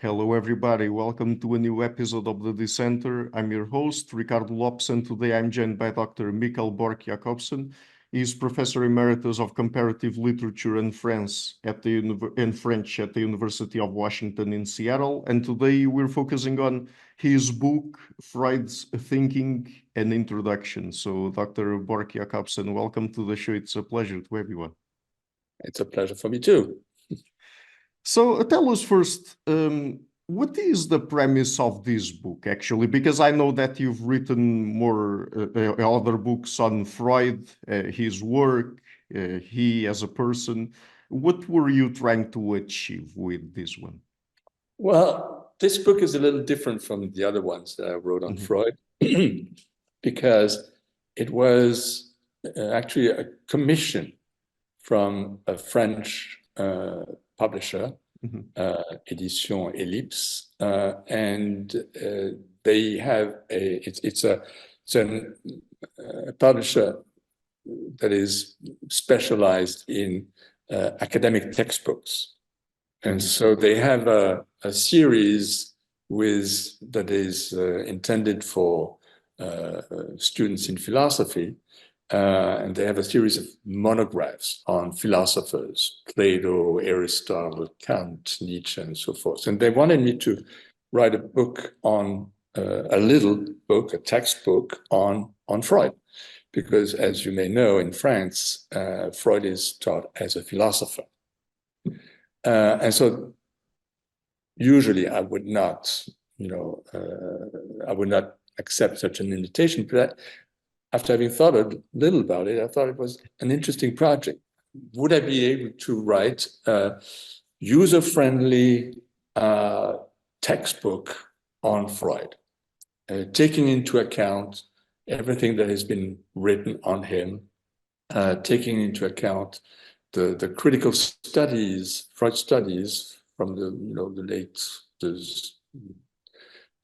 Hello, everybody. Welcome to a new episode of the Dissenter. I'm your host, Ricardo Lopes, and today I'm joined by Dr. Mikkel Borch-Jacobsen. He's Professor Emeritus of Comparative Literature and French at the University of Washington in Seattle. And today we're focusing on his book, Freud's Thinking: An Introduction. So, Dr. Borch-Jacobsen, welcome to the show. It's a pleasure to everyone. It's a pleasure for me too. So tell us first, what is the premise of this book, actually? Because I know that you've written more other books on Freud, his work, he as a person. What were you trying to achieve with this one? Well, this book is a little different from the other ones that I wrote on Freud because it was actually a commission from a French publisher, Edition Ellipse, and they have it's a publisher that is specialized in academic textbooks, and so they have a series that is intended for students in philosophy. And they have a series of monographs on philosophers, Plato, Aristotle, Kant, Nietzsche, and so forth. And they wanted me to write a book on, a textbook on Freud. Because as you may know, in France, Freud is taught as a philosopher. And so usually I would not, accept such an invitation, but after having thought a little about it, I thought it was an interesting project. Would I be able to write a user-friendly textbook on Freud, taking into account everything that has been written on him, taking into account the critical studies, Freud studies from the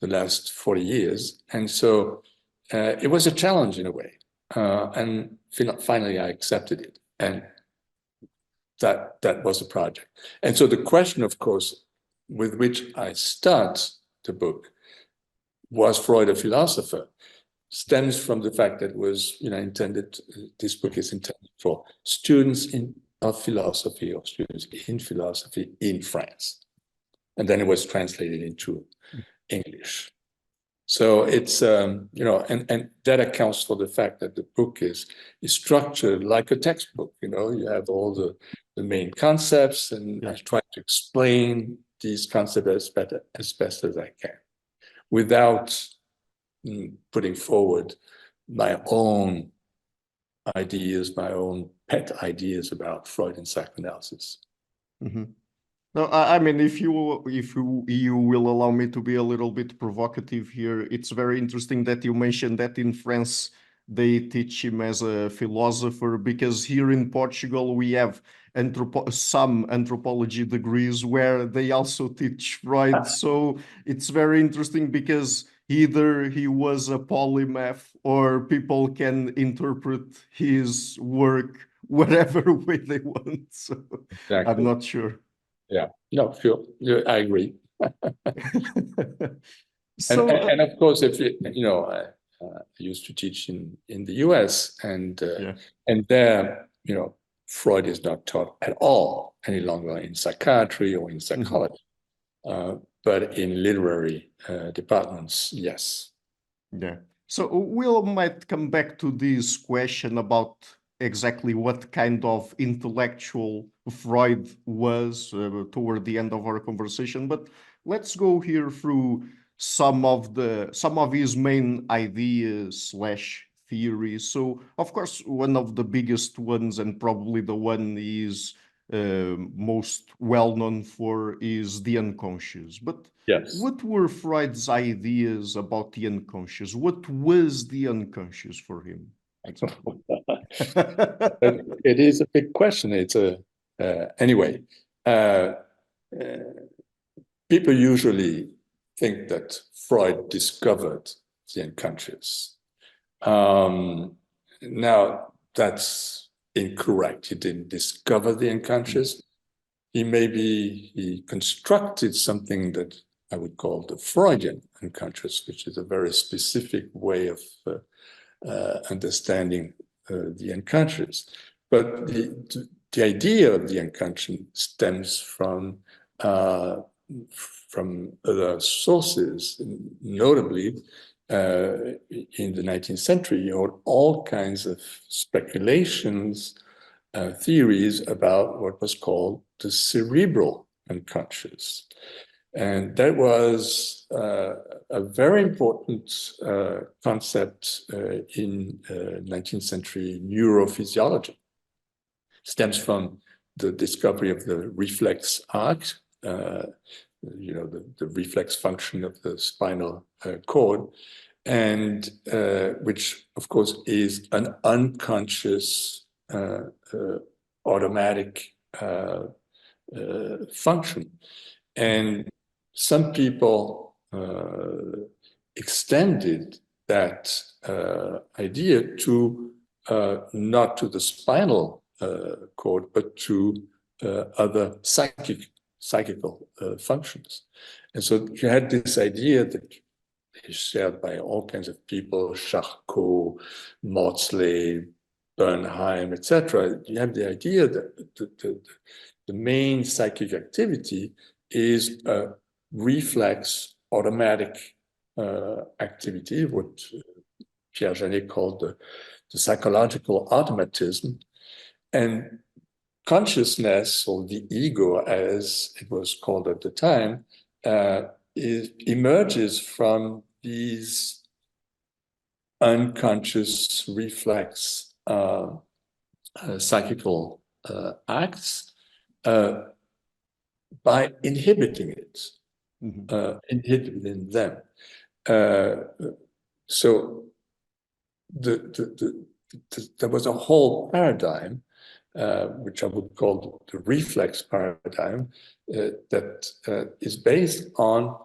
last 40 years, and so. It was a challenge in a way, and finally I accepted it, and that was a project. And so the question, of course, with which I start the book, was Freud a philosopher, stems from the fact that it was this book is intended for students of philosophy or students in philosophy in France, and then it was translated into English. So it's, and that accounts for the fact that the book is structured like a textbook. You have all the main concepts, and I try to explain these concepts as best as I can, without putting forward my own ideas, my own pet ideas about Freud and psychoanalysis. No, I mean, if you will allow me to be a little bit provocative here, it's very interesting that you mentioned that in France they teach him as a philosopher, because here in Portugal we have some anthropology degrees where they also teach Freud. So it's very interesting because either he was a polymath or people can interpret his work whatever way they want. So exactly. I'm not sure. Yeah, no, sure. Yeah, I agree. So, and of course, if I used to teach in the US, and there, Freud is not taught at all any longer in psychiatry or in psychology, but in literary departments, yes. Yeah. So we might come back to this question about exactly what kind of intellectual Freud was toward the end of our conversation, but let's go here through some of his main ideas / theories. So of course, one of the biggest ones, and probably the one he is most well known for, is the unconscious. But yes, what were Freud's ideas about the unconscious? What was the unconscious for him? It is a big question. It's anyway. People usually think that Freud discovered the unconscious. Now that's incorrect. He didn't discover the unconscious. he constructed something that I would call the Freudian unconscious, which is a very specific way of understanding the unconscious. But the idea of the unconscious stems from other sources, notably in the 19th century, you had all kinds of speculations, theories about what was called the cerebral unconscious. And that was a very important concept in 19th century neurophysiology. Stems from the discovery of the reflex arc, the reflex function of the spinal cord, and which, of course, is an unconscious automatic function. And some people extended that idea to not to the spinal cord, but to other psychical functions. And so you had this idea that is shared by all kinds of people, Charcot, Maudsley, Bernheim, etc. You have the idea that the main psychic activity is a reflex automatic activity, what Pierre Janet called the psychological automatism. And consciousness, or the ego as it was called at the time, emerges from these unconscious reflex psychical acts by inhibiting it, inhibiting them. So there was a whole paradigm, which I would call the reflex paradigm, that is based on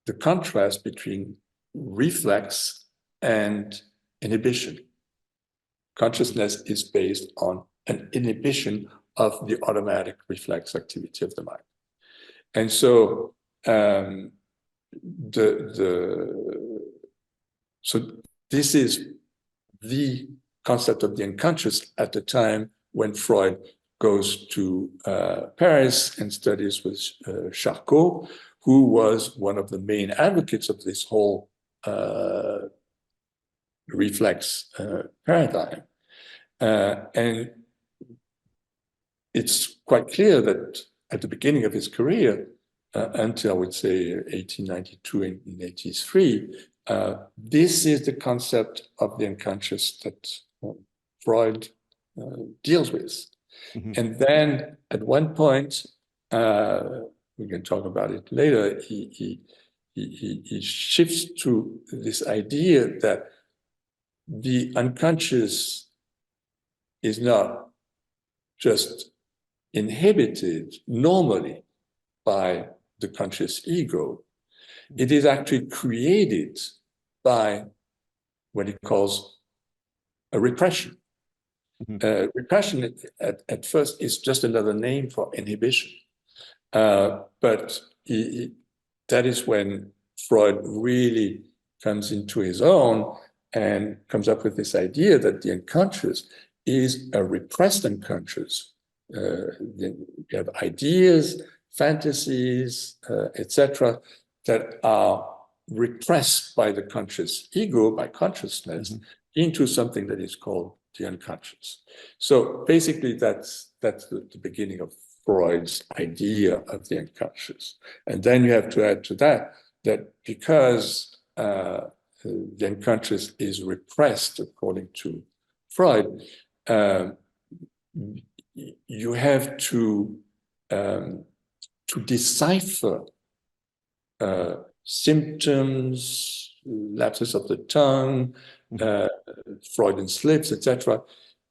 the contrast between reflex and inhibition. Consciousness is based on an inhibition of the automatic reflex activity of the mind. And so so this is the concept of the unconscious at the time when Freud goes to Paris and studies with Charcot, who was one of the main advocates of this whole reflex paradigm. And it's quite clear that at the beginning of his career, until I would say 1892 and 1883, this is the concept of the unconscious that Freud deals with. And then at one point, we can talk about it later, he shifts to this idea that the unconscious is not just inhibited normally by the conscious ego. It is actually created by what he calls a repression. Repression at first is just another name for inhibition. But that is when Freud really comes into his own and comes up with this idea that the unconscious is a repressed unconscious. You have ideas, fantasies, etc., that are repressed by the conscious ego, by consciousness, into something that is called the unconscious. So basically, that's the beginning of Freud's idea of the unconscious. And then you have to add to that because the unconscious is repressed, according to Freud, you have to decipher symptoms, lapses of the tongue, Freudian slips, etc.,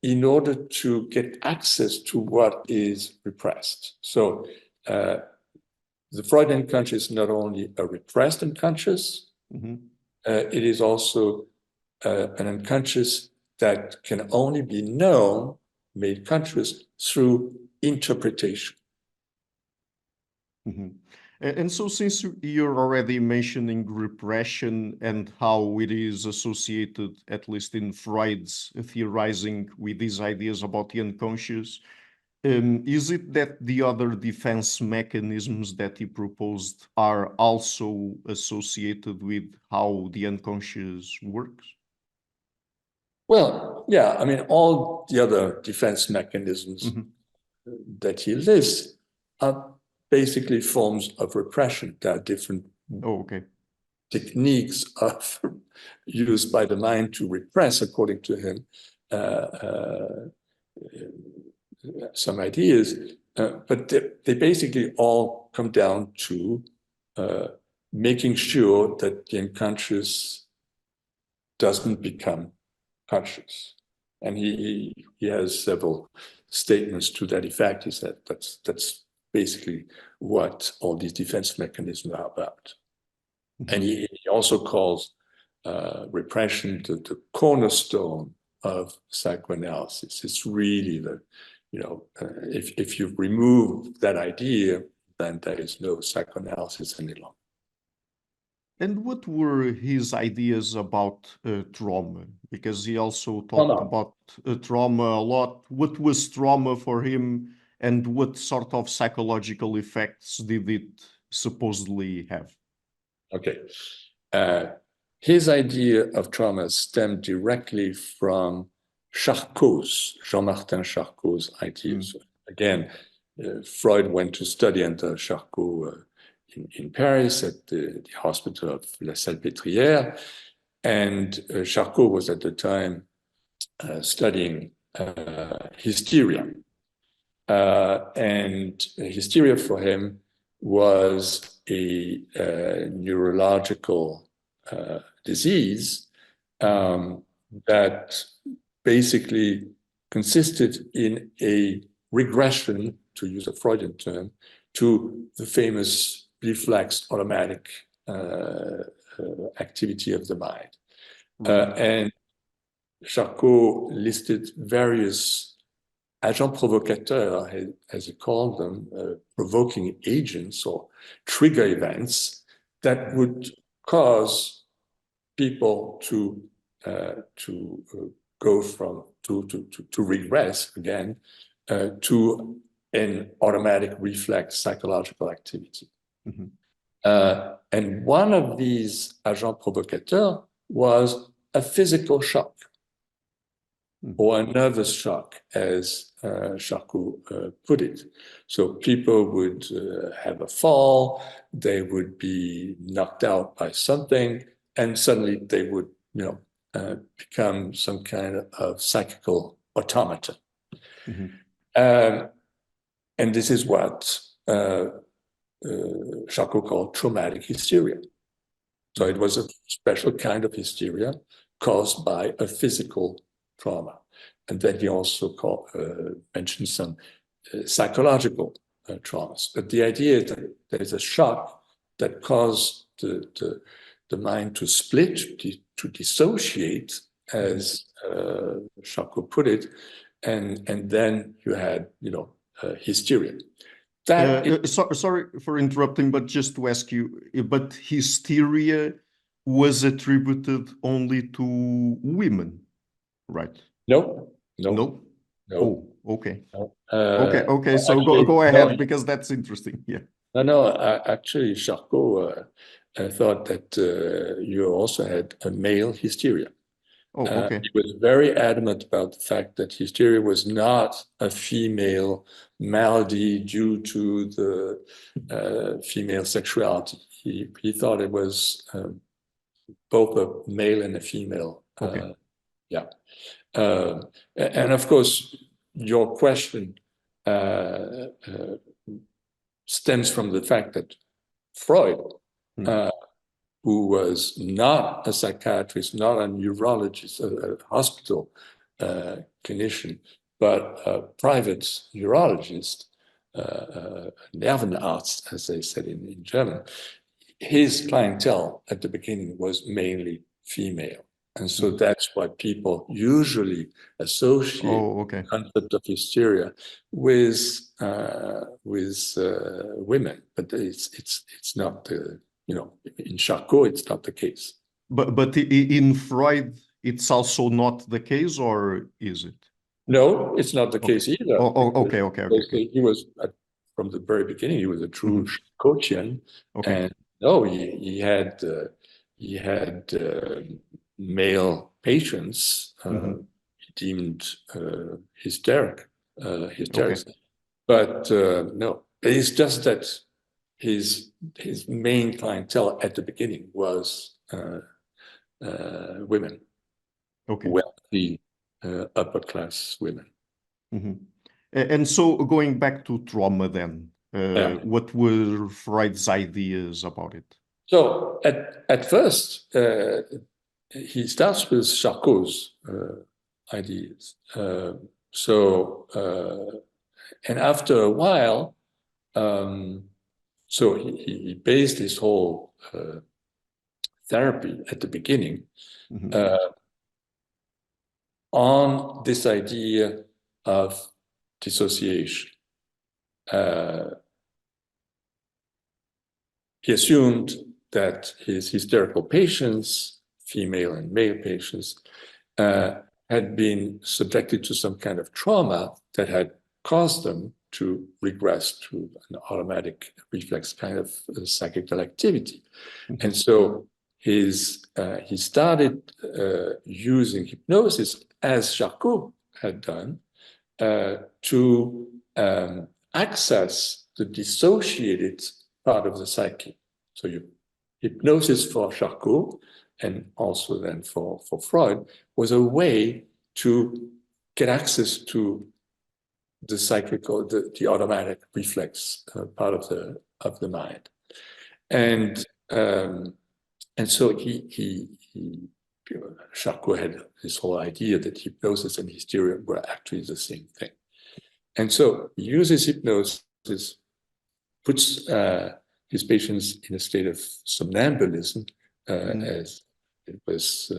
in order to get access to what is repressed. So the Freudian unconscious is not only a repressed unconscious, it is also an unconscious that can only be known, made conscious, through interpretation. Mhm. And so, since you're already mentioning repression and how it is associated, at least in Freud's theorizing, with these ideas about the unconscious, is it that the other defense mechanisms that he proposed are also associated with how the unconscious works? Well, yeah, I mean, all the other defense mechanisms Mhm. that he lists are basically forms of repression. There are different Oh, okay. techniques of used by the mind to repress, according to him, uh, uh, some ideas, but they basically all come down to making sure that the unconscious doesn't become conscious. And he has several statements to that effect. He said that's basically what all these defense mechanisms are about. And he also calls repression the cornerstone of psychoanalysis. It's really the, if you remove that idea, then there is no psychoanalysis any longer. And what were his ideas about trauma? Because he also talked Trauma. about trauma a lot. What was trauma for him, and what sort of psychological effects did it supposedly have? Okay. His idea of trauma stemmed directly from Charcot's, Jean-Martin Charcot's ideas. Again, Freud went to study under Charcot in Paris at the hospital of La Salpêtrière. And Charcot was at the time studying hysteria. And hysteria for him was a neurological disease that basically consisted in a regression, to use a Freudian term, to the famous reflex automatic activity of the mind. And Charcot listed various agents provocateurs, as he called them, provoking agents or trigger events that would cause people to go from to regress again to an automatic reflex psychological activity. And one of these agents provocateurs was a physical shock or a nervous shock, as Charcot put it. So people would have a fall, they would be knocked out by something, and suddenly they would, become some kind of psychical automaton. And this is what Charcot called traumatic hysteria. So it was a special kind of hysteria caused by a physical trauma. And then he also mentioned some psychological traumas. But the idea is that there is a shock that caused the mind to split, to dissociate, as Charcot put it, and then you had, hysteria. Sorry for interrupting, but just to ask you, but hysteria was attributed only to women, right? No. Oh, okay. No. Okay. So actually, go ahead, because that's interesting. Yeah. No. Actually, Charcot thought that you also had a male hysteria. Oh, okay. He was very adamant about the fact that hysteria was not a female malady due to the female sexuality. He thought it was both a male and a female. Okay. Yeah. And of course, your question stems from the fact that Freud, who was not a psychiatrist, not a neurologist, a hospital clinician, but a private neurologist, Nervenarzt, as they said in German, his clientele at the beginning was mainly female. And so that's why people usually associate Oh, okay. the concept of hysteria with women, but it's not in Charcot it's not the case. But in Freud, it's also not the case, or is it? No, it's not the Okay. case either. Okay, okay. He was from the very beginning. He was a true Charcotian, Okay. and no, he had male patients deemed Okay. hysterics, but no, it's just that his main clientele at the beginning was women, Okay. wealthy upper class women. And so going back to trauma then, Yeah. what were Freud's ideas about it? So at first, he starts with Charcot's ideas. And after a while, so he based his whole therapy at the beginning on this idea of dissociation. He assumed that his hysterical patients, female and male patients, had been subjected to some kind of trauma that had caused them to regress to an automatic reflex kind of psychical activity. And so he started using hypnosis, as Charcot had done, to access the dissociated part of the psyche. So hypnosis for Charcot, and also then for Freud, was a way to get access to the psychical, the automatic reflex part of the mind. And so Charcot had this whole idea that hypnosis and hysteria were actually the same thing. And so he uses hypnosis, puts his patients in a state of somnambulism, as it was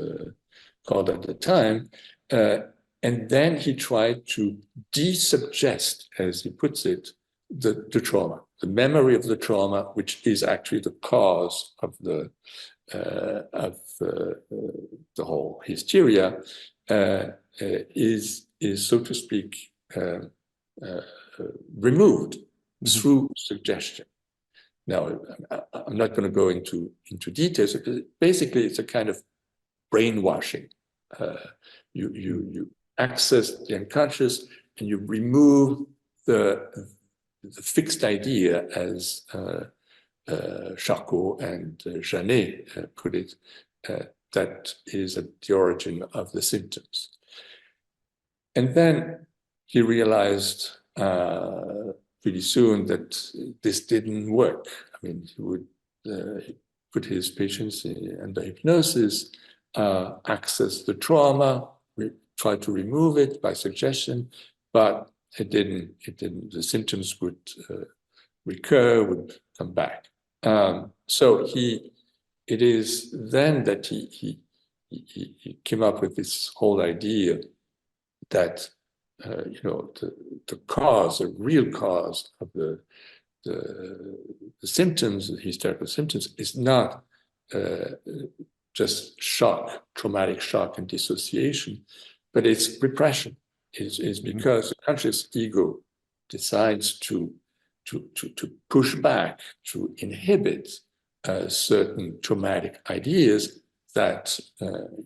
called at the time. And then he tried to desuggest, as he puts it, the trauma, the memory of the trauma, which is actually the cause of the whole hysteria, is so to speak removed through suggestion. Now, I'm not going to go into details. Basically, it's a kind of brainwashing. You access the unconscious and you remove the fixed idea, as Charcot and Janet put it, that is at the origin of the symptoms. And then he realized pretty soon that this didn't work. I mean, he would put his patients under hypnosis, access the trauma, try to remove it by suggestion, but it didn't. The symptoms would recur, would come back. So it is then that he came up with this whole idea that the cause, the real cause of the symptoms, the hysterical symptoms, is not just shock, traumatic shock and dissociation, but it's repression. It's because the conscious ego decides to push back, to inhibit certain traumatic ideas that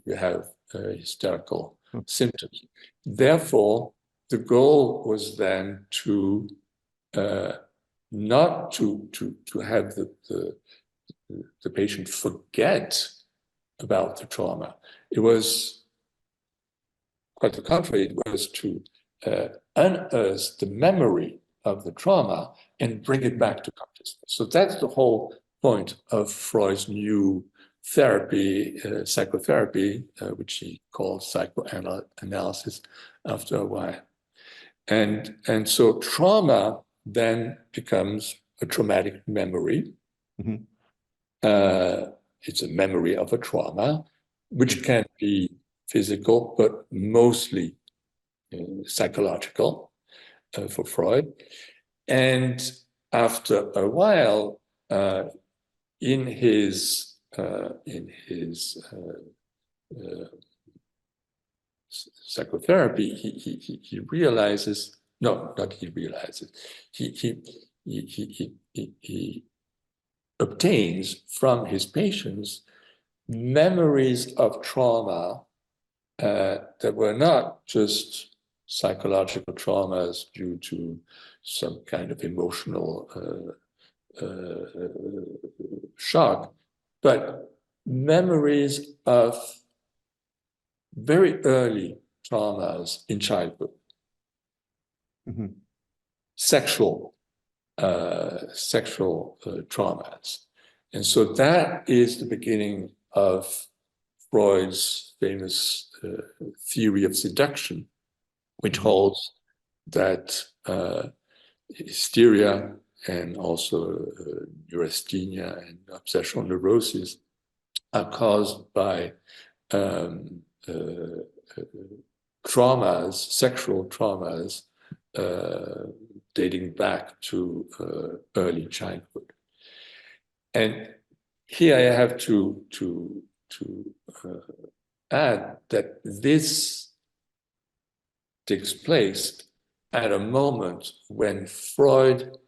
you have hysterical symptoms. Therefore, the goal was then to not to have the patient forget about the trauma. It was quite the contrary. It was to unearth the memory of the trauma and bring it back to consciousness. So that's the whole point of Freud's new therapy, psychotherapy, which he called psychoanalysis after a while. And so trauma then becomes a traumatic memory. It's a memory of a trauma. which can be physical, but mostly psychological for Freud. And after a while, in his psychotherapy, he realizes, no, not he realizes, he obtains from his patients memories of trauma that were not just psychological traumas due to some kind of emotional shock, but memories of very early traumas in childhood, sexual traumas. And so that is the beginning of Freud's famous theory of seduction, which holds that hysteria and also neurasthenia and obsessional neuroses are caused by traumas, sexual traumas, dating back to early childhood. And here I have to add that this takes place at a moment when Freud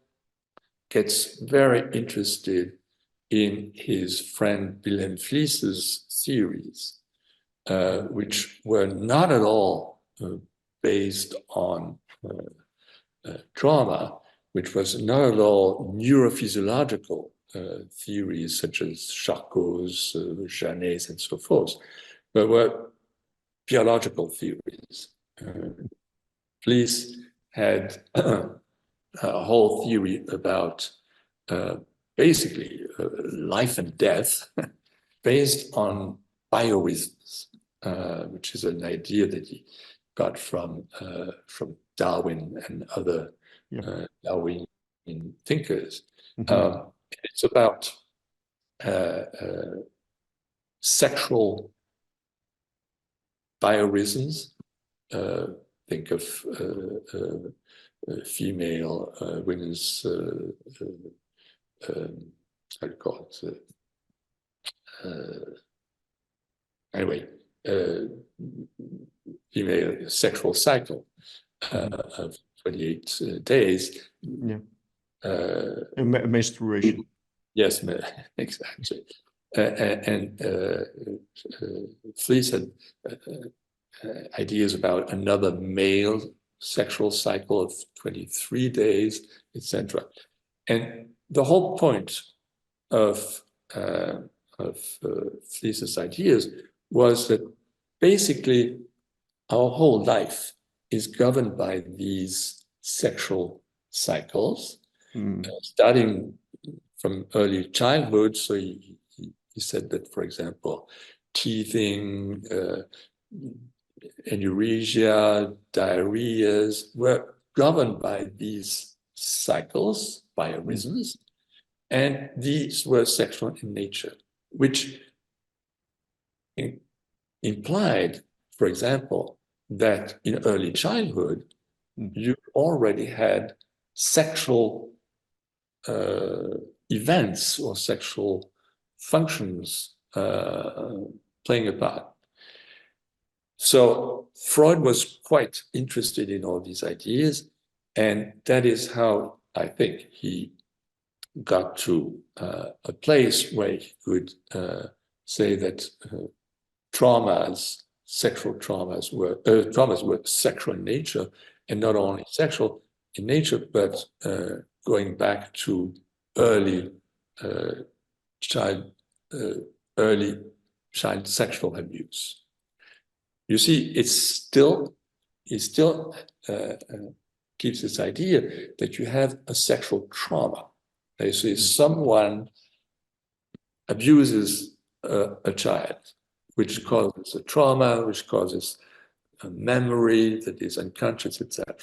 gets very interested in his friend Wilhelm Fliess's theories, which were not at all based on trauma, which was not at all neurophysiological theories such as Charcot's, Janet's, and so forth, but were biological theories. Fliess had a whole theory about basically life and death based on biorhythms, which is an idea that he got from Darwin and other Darwinian thinkers. It's about sexual biorhythms. Think of female, women's, how do you call it? Anyway, female sexual cycle of 28 days. Menstruation. Yes, exactly. And Fliess had ideas about another male sexual cycle of 23 days, etc. And the whole point of Fliess's ideas was that basically our whole life is governed by these sexual cycles, starting from early childhood. So he said that, for example, teething, anorexia, diarrheas were governed by these cycles, biorhythms, and these were sexual in nature, which implied, for example, that in early childhood, you already had sexual events or sexual functions playing a part. So Freud was quite interested in all these ideas, and that is how I think he got to a place where he could say that sexual traumas were sexual in nature, and not only sexual in nature, but going back to early child sexual abuse. You see, it still keeps this idea that you have a sexual trauma. So someone abuses a child, which causes a trauma, which causes a memory that is unconscious, etc.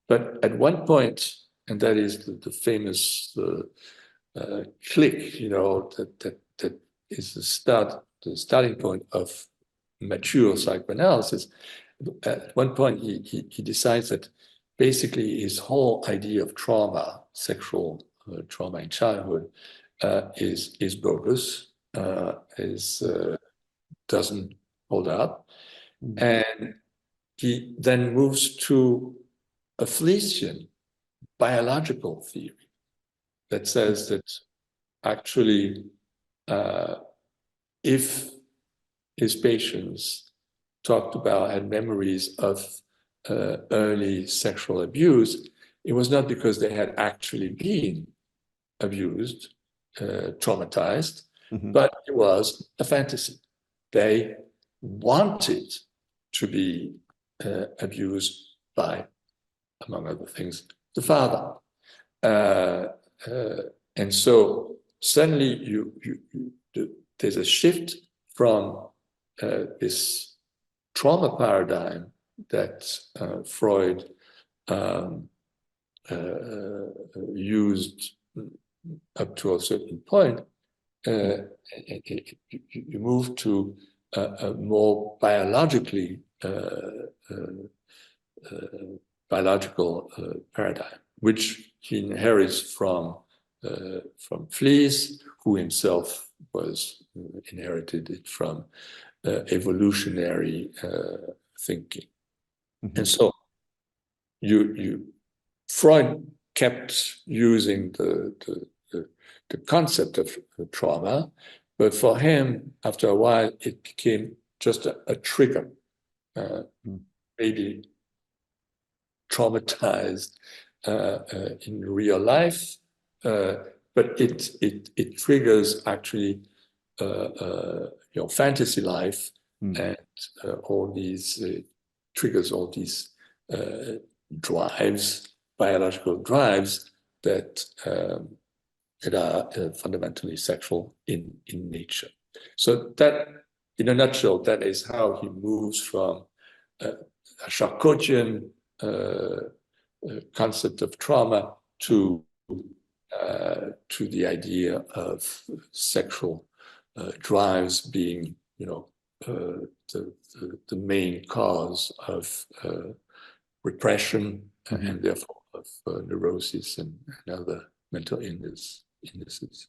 But at one point, and that is the famous click, that is the starting point of mature psychoanalysis. At one point, he decides that basically his whole idea of trauma, sexual trauma in childhood, is bogus, doesn't hold up, and he then moves to a Flesian biological theory that says that actually, if his patients had memories of early sexual abuse, it was not because they had actually been abused, traumatized, but it was a fantasy. They wanted to be abused by, among other things, the father. And so suddenly there's a shift from this trauma paradigm that Freud used up to a certain point. You move to a more biological paradigm, which he inherits from Fliess, who himself inherited it from evolutionary thinking. And so Freud kept using the concept of trauma, but for him, after a while, it became just a trigger, maybe traumatized in real life, but it triggers actually fantasy life, and all these triggers all these drives, biological drives that are fundamentally sexual in nature. So that, in a nutshell, that is how he moves from a Charcotian concept of trauma to the idea of sexual drives being, the main cause of repression, and therefore of neurosis and other mental illnesses.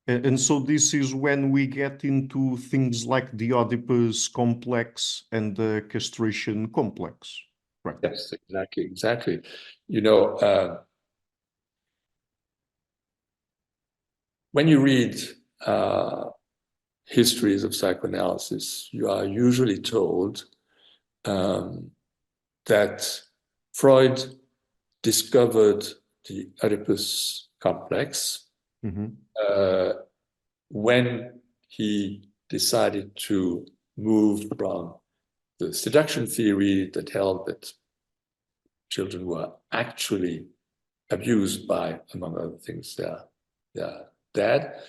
And so this is when we get into things like the Oedipus complex and the castration complex, right? Yes, exactly. When you read histories of psychoanalysis, you are usually told that Freud discovered the Oedipus complex when he decided to move from the seduction theory that held that children were actually abused by, among other things, their dad,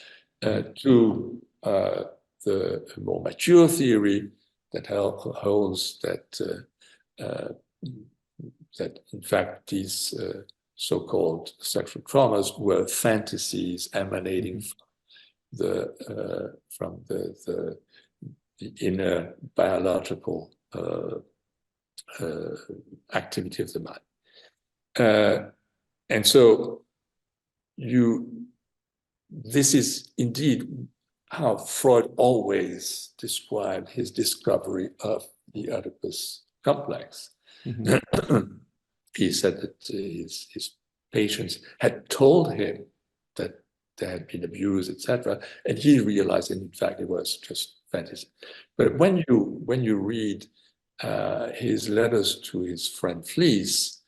to the more mature theory that holds that in fact these so-called sexual traumas were fantasies emanating from the inner biological activity of the mind. And so this is indeed how Freud always described his discovery of the Oedipus complex. He said that his patients had told him that they had been abused, etc., and he realized that in fact it was just fantasy. But when you read his letters to his friend Fliess,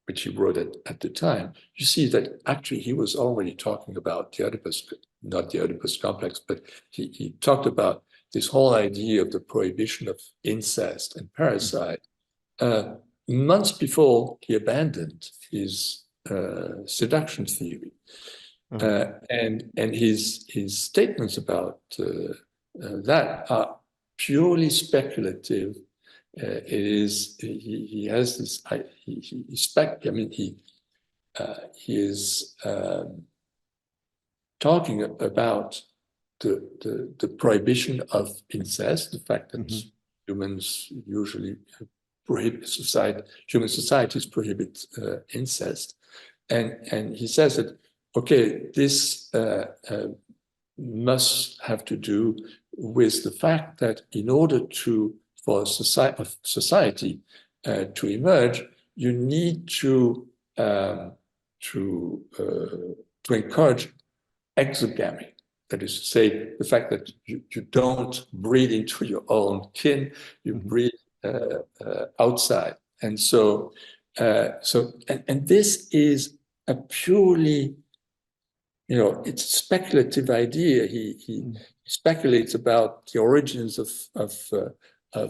which he wrote at the time, you see that actually he was already talking about the Oedipus, not the Oedipus complex, but he talked about this whole idea of the prohibition of incest and parricide months before he abandoned his seduction theory. And his statements about that are purely speculative. He has this. He is talking about the prohibition of incest, the fact that humans usually human societies prohibit incest, and he says that okay, this must have to do with the fact that in order for society to emerge, you need to encourage exogamy. That is to say, the fact that you don't breed into your own kin, you breed outside. And so, and this is a purely, it's a speculative idea. He speculates about the origins of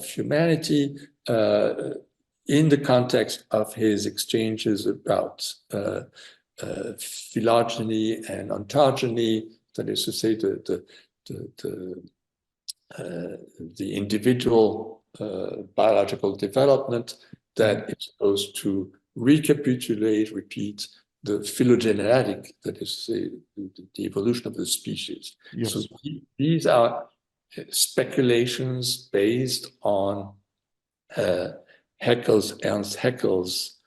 humanity in the context of his exchanges about phylogeny and ontogeny. That is to say, the individual biological development that is supposed to repeat the phylogenetic, that is to say, the evolution of the species. Yes. So these are speculations based on Ernst Haeckel's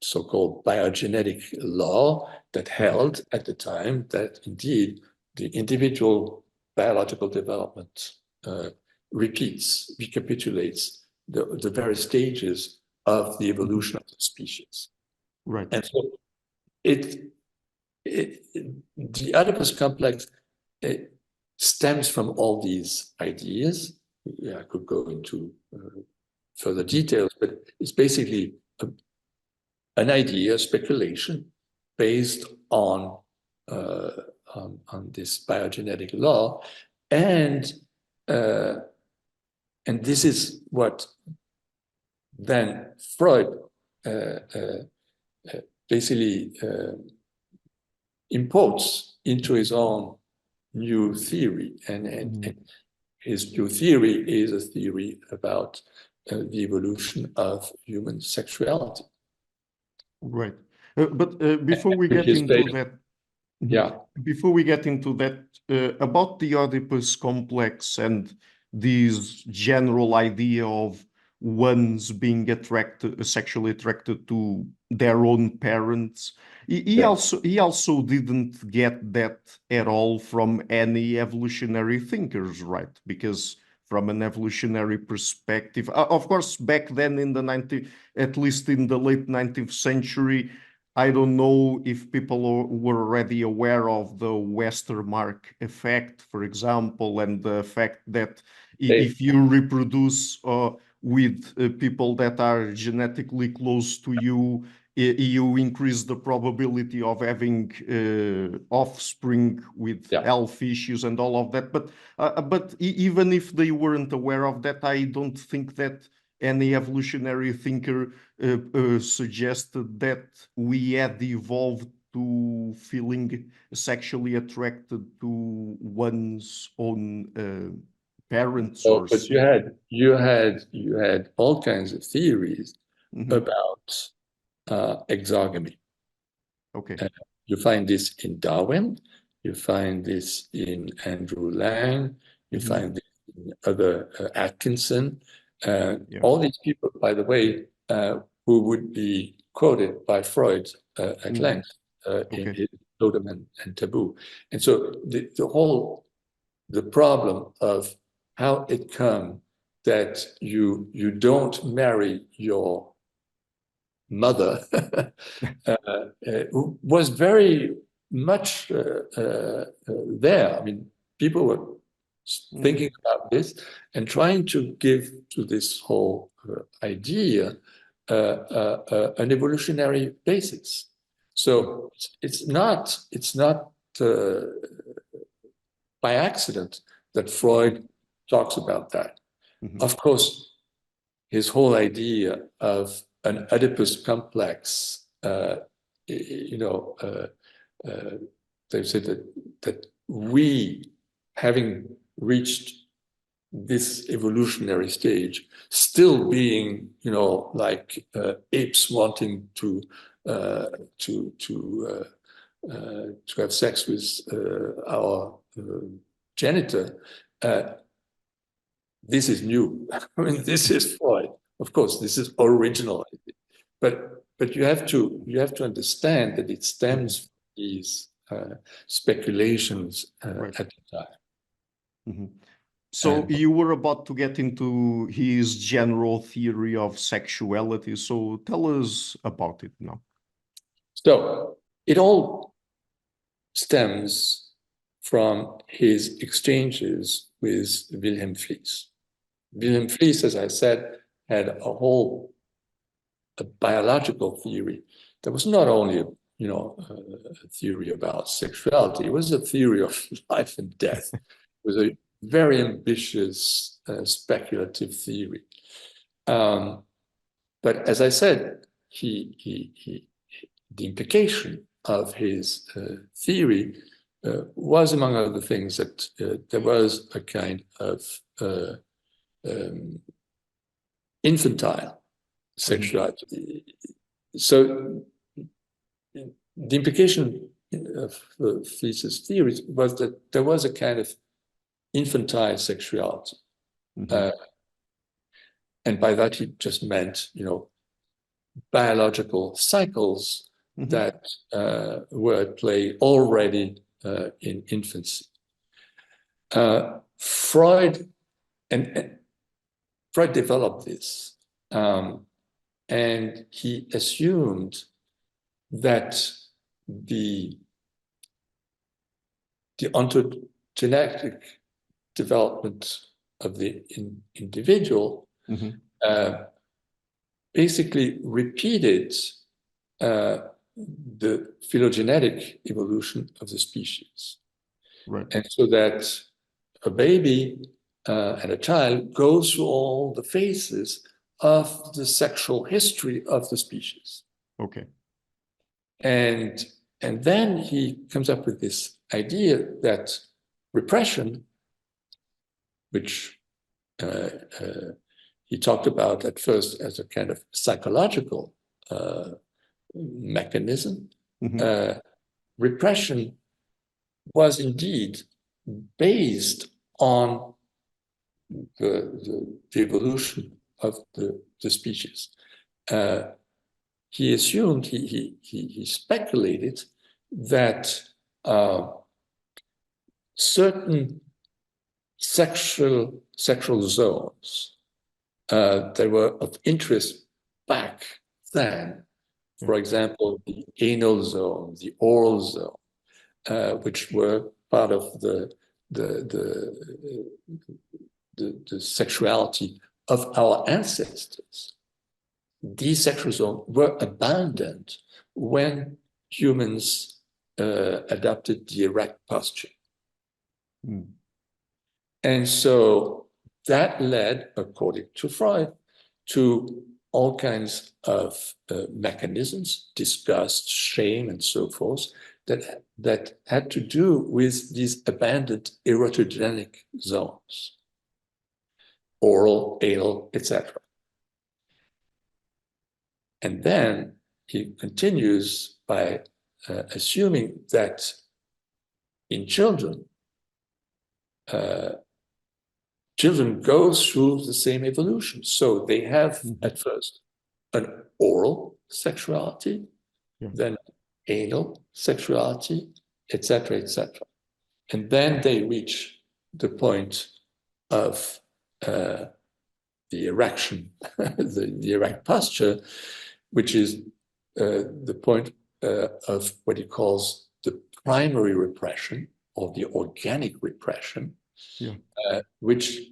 so-called biogenetic law that held at the time that indeed the individual biological development recapitulates the various stages of the evolution of the species. Right. And so the Oedipus complex stems from all these ideas. Yeah, I could go into further details, but it's basically an idea, speculation, based on this biogenetic law, and this is what then Freud basically imports into his own new theory, and his new theory is a theory about the evolution of human sexuality. Right. But before we get into that, before we get into that, about the Oedipus complex and this general idea of one's being sexually attracted to their own parents, he also didn't get that at all from any evolutionary thinkers, right? Because from an evolutionary perspective, of course, back then at least in the late 19th century, I don't know if people were already aware of the Westermarck effect, for example, and the fact that if you reproduce with people that are genetically close to you, you increase the probability of having offspring with health issues and all of that. But even if they weren't aware of that, I don't think that any evolutionary thinker suggested that we had evolved to feeling sexually attracted to one's own parents. But you had all kinds of theories about exogamy. Okay. You find this in Darwin, you find this in Andrew Lang, you find this in other Atkinson. All these people, by the way, who would be quoted by Freud at length in his Totem and Taboo. And so the problem of how it comes that you don't marry your mother was very much there. I mean, people were thinking about this and trying to give to this whole idea an evolutionary basis. So it's not by accident that Freud talks about that. Of course, his whole idea of an Oedipus complex, they say that we, having reached this evolutionary stage, still being, like apes wanting to to have sex with our genitor, this is new. I mean, this is Freud. Of course, this is original, but you have to understand that it stems from these speculations Right. at the time. Mhm. So you were about to get into his general theory of sexuality. So tell us about it now. So it all stems from his exchanges with Wilhelm Fliess. Wilhelm Fliess, as I said, had a biological theory that was not only a theory about sexuality, it was a theory of life and death. It was a very ambitious speculative theory. But as I said, the implication of his theory was, among other things, that there was a kind of infantile sexuality. So the implication of Fliess's theories was that there was a kind of infantile sexuality. And by that he just meant, biological cycles that were at play already in infancy. Freud developed this, and he assumed that the ontogenetic development of the individual basically repeated the phylogenetic evolution of the species. Right. And so that a baby and a child goes through all the phases of the sexual history of the species. Okay. And then he comes up with this idea that repression, which he talked about at first as a kind of psychological mechanism, repression was indeed based on the evolution of the species. He assumed, he speculated that certain sexual zones that were of interest back then, for example, the anal zone, the oral zone, which were part of the sexuality of our ancestors. These sexual zones were abandoned when humans adopted the erect posture. And so that led, according to Freud, to all kinds of mechanisms, disgust, shame, and so forth, that had to do with these abandoned erotogenic zones, oral, anal, etc. And then he continues by assuming that in children, children go through the same evolution. So they have at first an oral sexuality, then anal sexuality, etc., etc. And then they reach the point of the erection, the erect posture, which is the point of what he calls the primary repression or the organic repression, which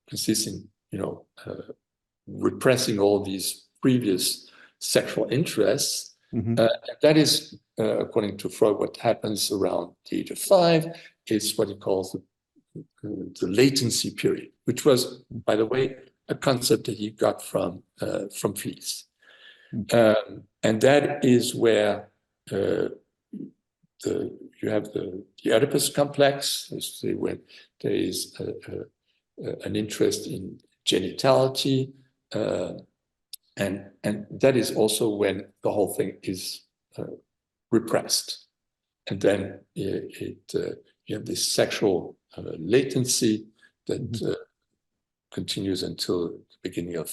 consists in repressing all these previous sexual interests. That is, according to Freud, what happens around the age of 5 is what he calls the latency period, which was, by the way, a concept that he got from Fliess. And that is where you have the Oedipus Complex, when there is an interest in genitality, and that is also when the whole thing is repressed. And then you have this sexual latency that continues until the beginning of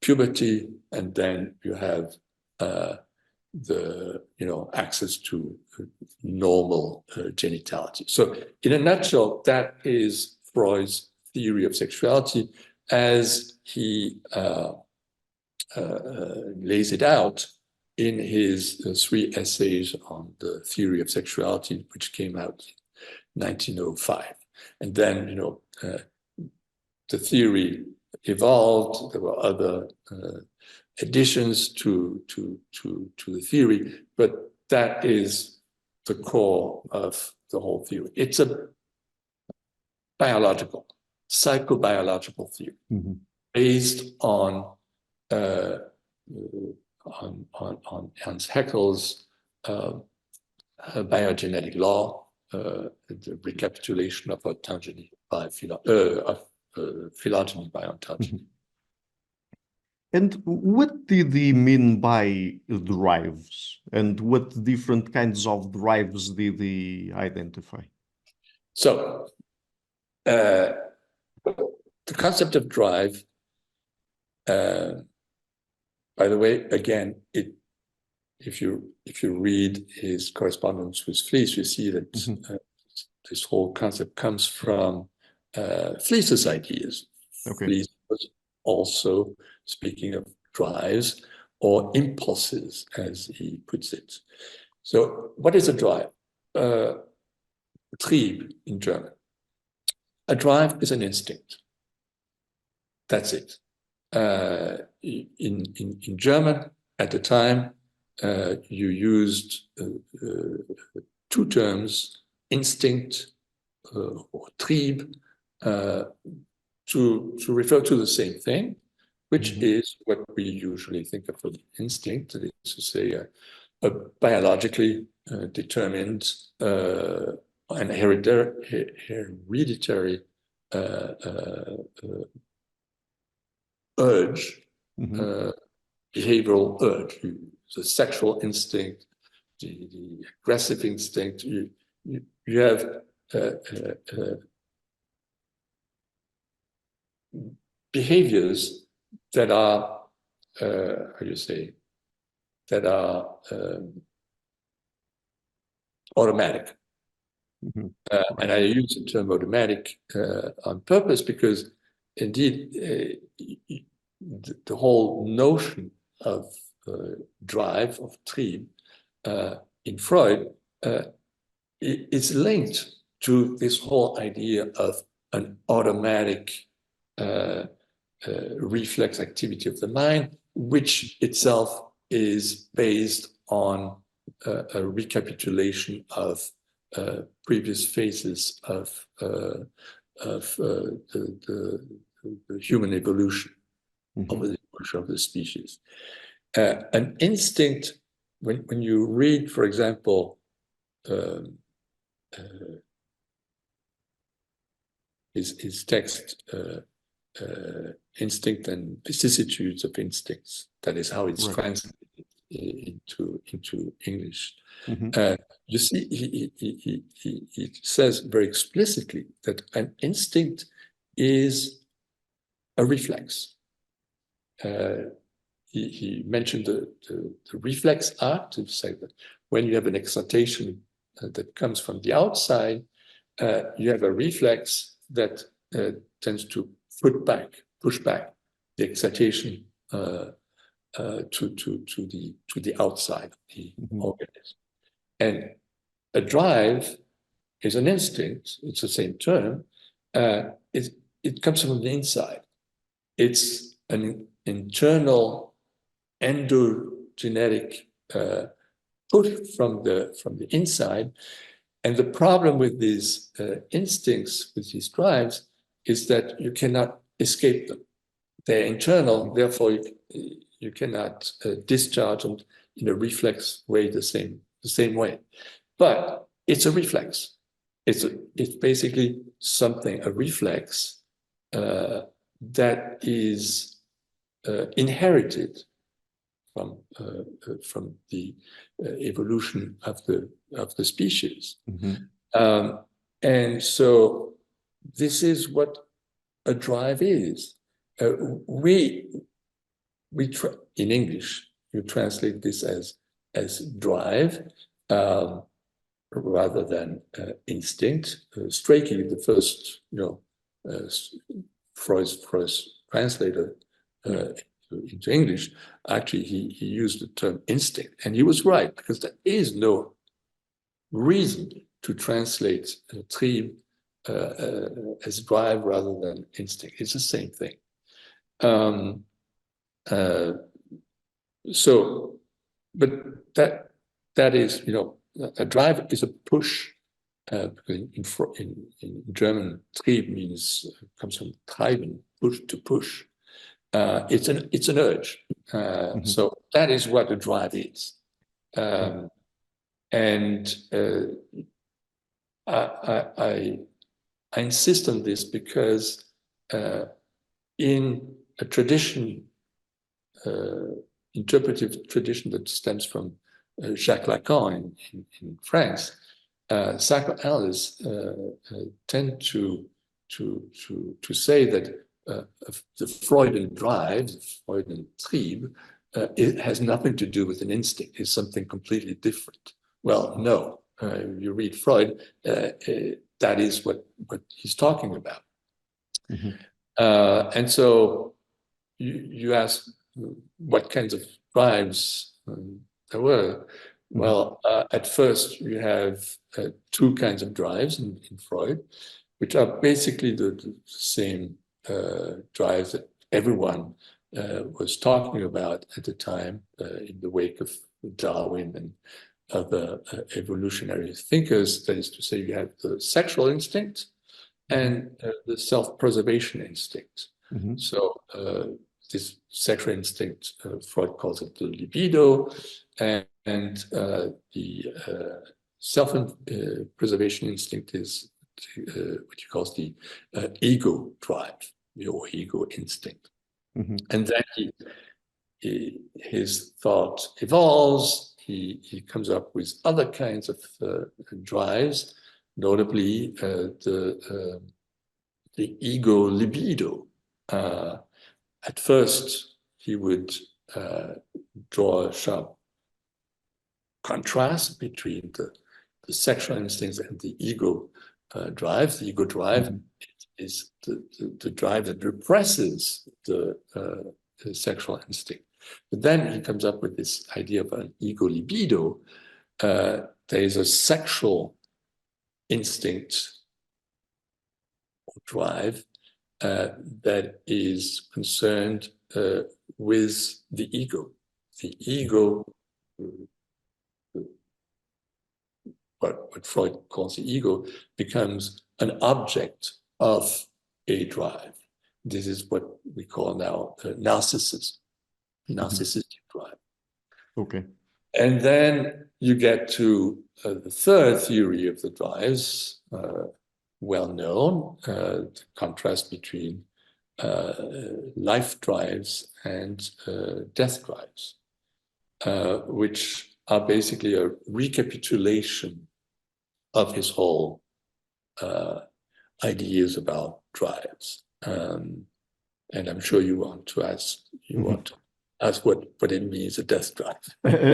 puberty, and then you have the access to normal genitality. So in a nutshell, that is Freud's theory of sexuality as he lays it out in his 3 essays on the theory of sexuality, which came out in 1905. And then, the theory evolved. There were other additions to the theory, but that is the core of the whole theory. It's a psychobiological theory based on Hans Haeckel's biogenetic law, the recapitulation of autogeny by phylogeny by ontogeny. And what did he mean by drives? And what different kinds of drives did he identify? So, the concept of drive, by the way, again, if you read his correspondence with Fliess, you see that this whole concept comes from Fliess's ideas. Okay. Fliess was also speaking of drives or impulses, as he puts it. So, what is a drive? Trieb in German. A drive is an instinct. That's it. In German, at the time, you used 2 terms, instinct or Trieb, to refer to the same thing, which is what we usually think of as instinct. That is to say, a biologically determined and hereditary urge, behavioral urge, the sexual instinct, the aggressive instinct. You have behaviors that are, that are automatic. And I use the term automatic on purpose because indeed the whole notion of drive, of Trieb, in Freud is linked to this whole idea of an automatic reflex activity of the mind, which itself is based on a recapitulation of previous phases of the human evolution, of the evolution of the species. An instinct, when you read, for example, his text, Instinct and Vicissitudes of Instincts, that is how it's translated into English. You see, he says very explicitly that an instinct is a reflex. He mentioned the reflex art, to say that when you have an excitation that comes from the outside, you have a reflex that tends to push back the excitation to the outside of the organism. And a drive is an instinct, it's the same term, it comes from the inside. It's an internal endogenetic push from the inside. And the problem with these instincts, with these drives, is that you cannot escape them. They're internal, therefore you cannot discharge them in a reflex way the same way. But it's a reflex. It's basically something, a reflex that is inherited from the evolution of the species. And so this is what a drive is. In English, you translate this as drive rather than instinct. Strachey, the first, Freud's first translator into English, actually he used the term instinct, and he was right, because there is no reason to translate trieb as drive rather than instinct. It's the same thing. But that is, a drive is a push. In German, trieb comes from treiben, push to push. It's an urge. So that is what a drive is. And I insist on this because in a tradition, interpretive tradition that stems from Jacques Lacan in France, psychoanalysts tend to say that the Freudian drive, the Freudian trieb, it has nothing to do with an instinct. It's something completely different. Well, no. You read Freud, that is what he's talking about. And so you ask what kinds of drives there were. Well, at first you have two kinds of drives in Freud, which are basically the same drives that everyone was talking about at the time in the wake of Darwin and other evolutionary thinkers. That is to say, you have the sexual instinct and the self-preservation instinct. So this sexual instinct, Freud calls it the libido, and the self-preservation instinct is what he calls the ego drive, your ego instinct. And then his thought evolves. He comes up with other kinds of drives, notably the ego libido. At first, he would draw a sharp contrast between the sexual instincts and the ego drive. The ego drive is the drive that represses the sexual instinct. But then he comes up with this idea of an ego libido. There is a sexual instinct or drive that is concerned with the ego. The ego, what Freud calls the ego, becomes an object of a drive. This is what we call now narcissism. Narcissistic drive. Okay. And then you get to the third theory of the drives, well known, the contrast between life drives and death drives, which are basically a recapitulation of his whole ideas about drives. And I'm sure you want to ask, what it means, a death drive.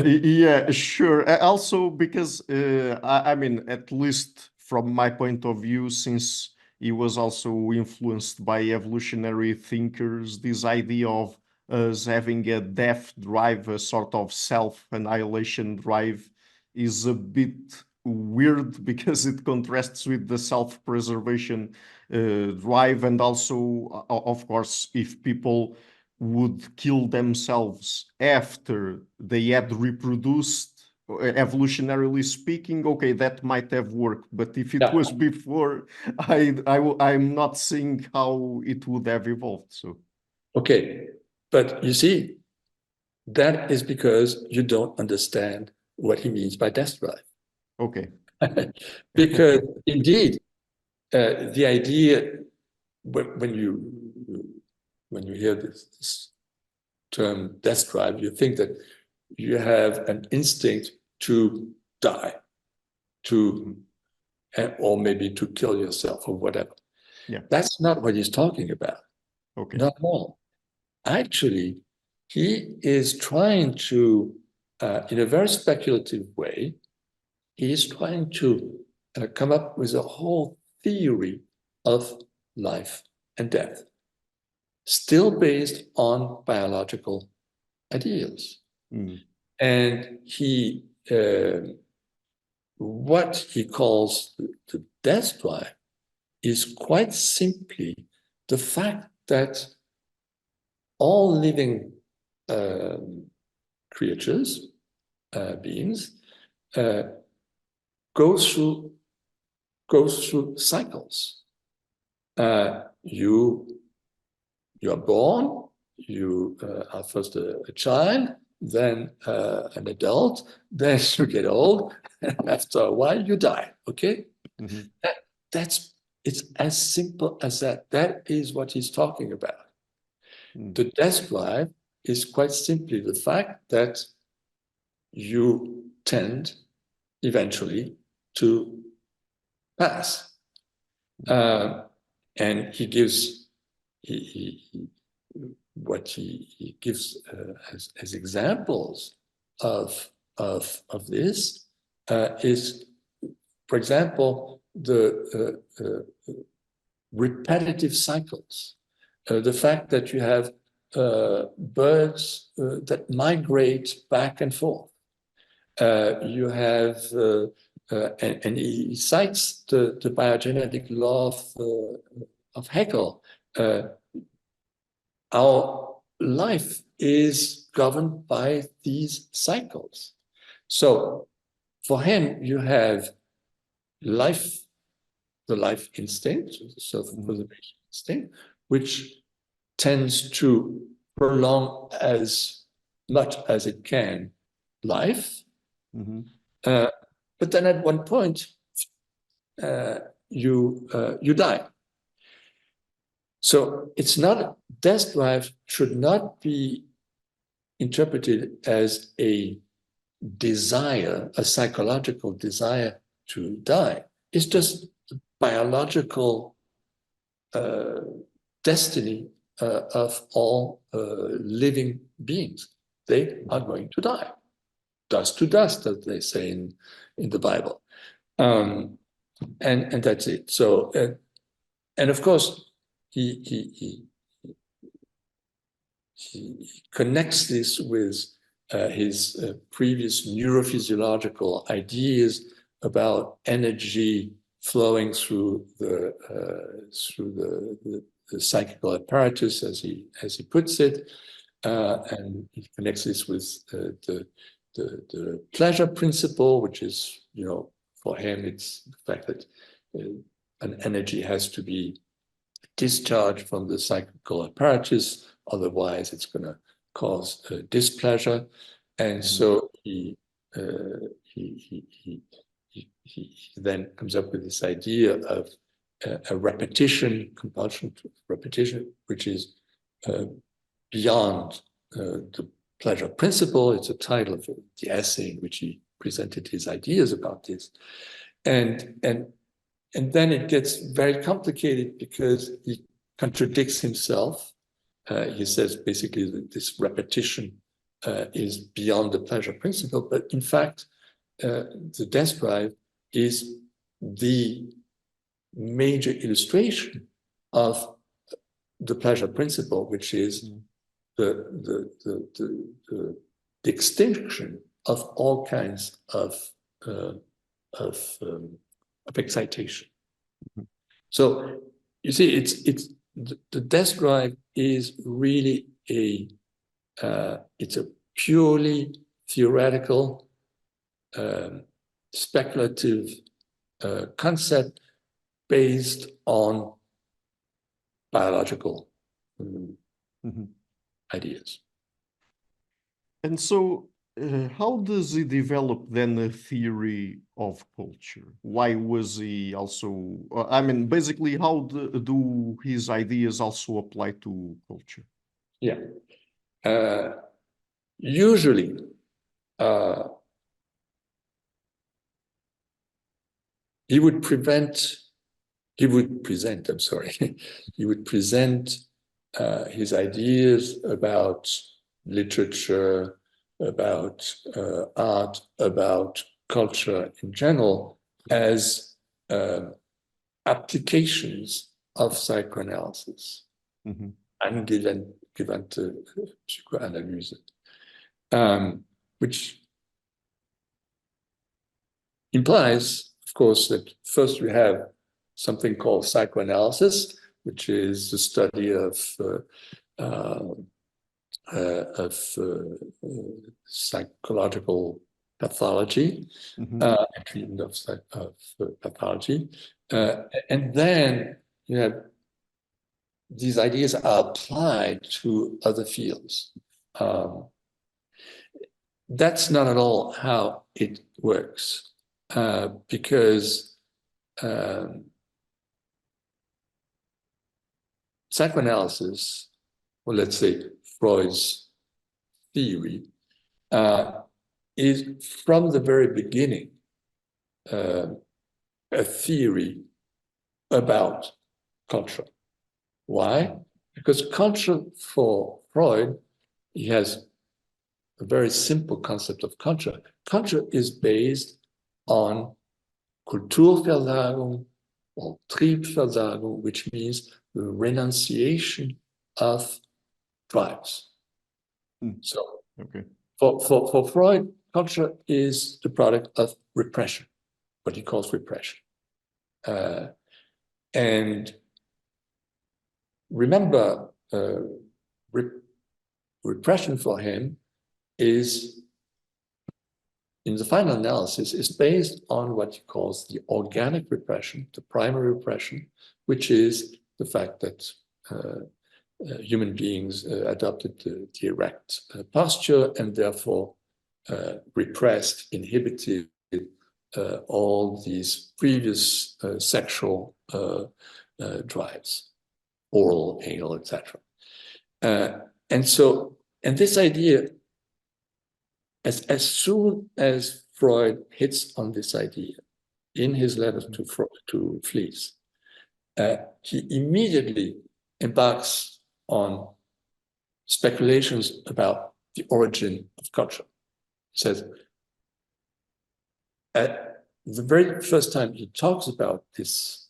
Yeah, sure. Also, because I mean, at least from my point of view, since he was also influenced by evolutionary thinkers, this idea of us having a death drive, a sort of self-annihilation drive, is a bit weird because it contrasts with the self-preservation drive. And also, of course, if people would kill themselves after they had reproduced, evolutionarily speaking, okay, that might have worked. But if it was before, I'm not seeing how it would have evolved. So, okay, but you see, that is because you don't understand what he means by death drive. Okay. Because indeed, the idea when you hear this term death drive, you think that you have an instinct to die, or maybe to kill yourself or whatever. Yeah. That's not what he's talking about. Okay. Not at all. Actually, he is trying to, in a very speculative way, he is trying to come up with a whole theory of life and death, still based on biological ideas. And he, what he calls the death drive is quite simply the fact that all living creatures, beings, go through cycles. You are born, you are first a child, then an adult, then you get old, and after a while you die, okay? It's as simple as that. That is what he's talking about. The death drive is quite simply the fact that you tend eventually to pass. And he gives what he gives as examples of this is, for example, the repetitive cycles, the fact that you have birds that migrate back and forth. You have, and he cites the biogenetic law of Haeckel. Our life is governed by these cycles. So for him, you have life, the life instinct, the self-preservation instinct, which tends to prolong as much as it can life. But then at one point, you die. So it's not, death drive should not be interpreted as a desire, a psychological desire to die. It's just biological destiny of all living beings. They are going to die. Dust to dust, as they say in the Bible. And that's it. So, and of course, he connects this with his previous neurophysiological ideas about energy flowing through the psychical apparatus, as he puts it, and he connects this with the pleasure principle, which is, for him, it's the fact that an energy has to be discharged from the psychical apparatus, otherwise it's going to cause displeasure. And so he then comes up with this idea of a repetition, compulsion to repetition, which is beyond the pleasure principle. It's a title of the essay in which he presented his ideas about this. And then it gets very complicated because he contradicts himself. He says basically that this repetition is beyond the pleasure principle, but in fact, the death drive is the major illustration of the pleasure principle, which is the extinction of all kinds of excitation. So you see, it's the death drive is really it's a purely theoretical, speculative concept based on biological ideas. And so how does he develop then a theory of culture? Why was he also, basically, how do his ideas also apply to culture? Yeah. usually he would present, I'm sorry, he would present his ideas about literature, about art, about culture in general as applications of psychoanalysis, angewandte Psychoanalyse, which implies, of course, that first we have something called psychoanalysis, which is the study of psychological pathology, treatment of pathology, and then you have these ideas are applied to other fields. That's not at all how it works, because psychoanalysis, or let's say Freud's theory, is from the very beginning a theory about culture. Why? Because culture for Freud, he has a very simple concept of culture. Culture is based on Kulturversagung or Triebversagung, which means the renunciation of drives. So for Freud, culture is the product of repression, what he calls repression. And remember, repression for him is, in the final analysis, is based on what he calls the organic repression, the primary repression, which is the fact that human beings adopted the erect posture and therefore repressed, inhibited all these previous sexual drives, oral, anal, etc. And this idea, as soon as Freud hits on this idea in his letter to Fliess, he immediately embarks on speculations about the origin of culture. He says, at the very first time he talks about this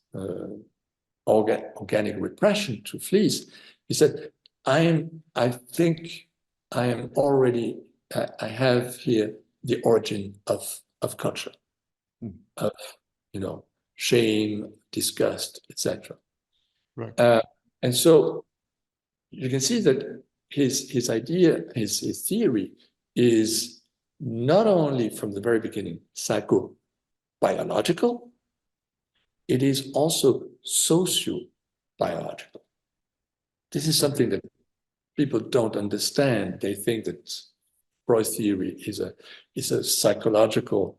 organic repression to Fliess, he said, I think I am already, I have here the origin of culture, of, shame, disgust, etc. Right. And so you can see that his idea, his theory is not only from the very beginning psychobiological, it is also socio-biological. This is something that people don't understand. They think that Freud's theory is a psychological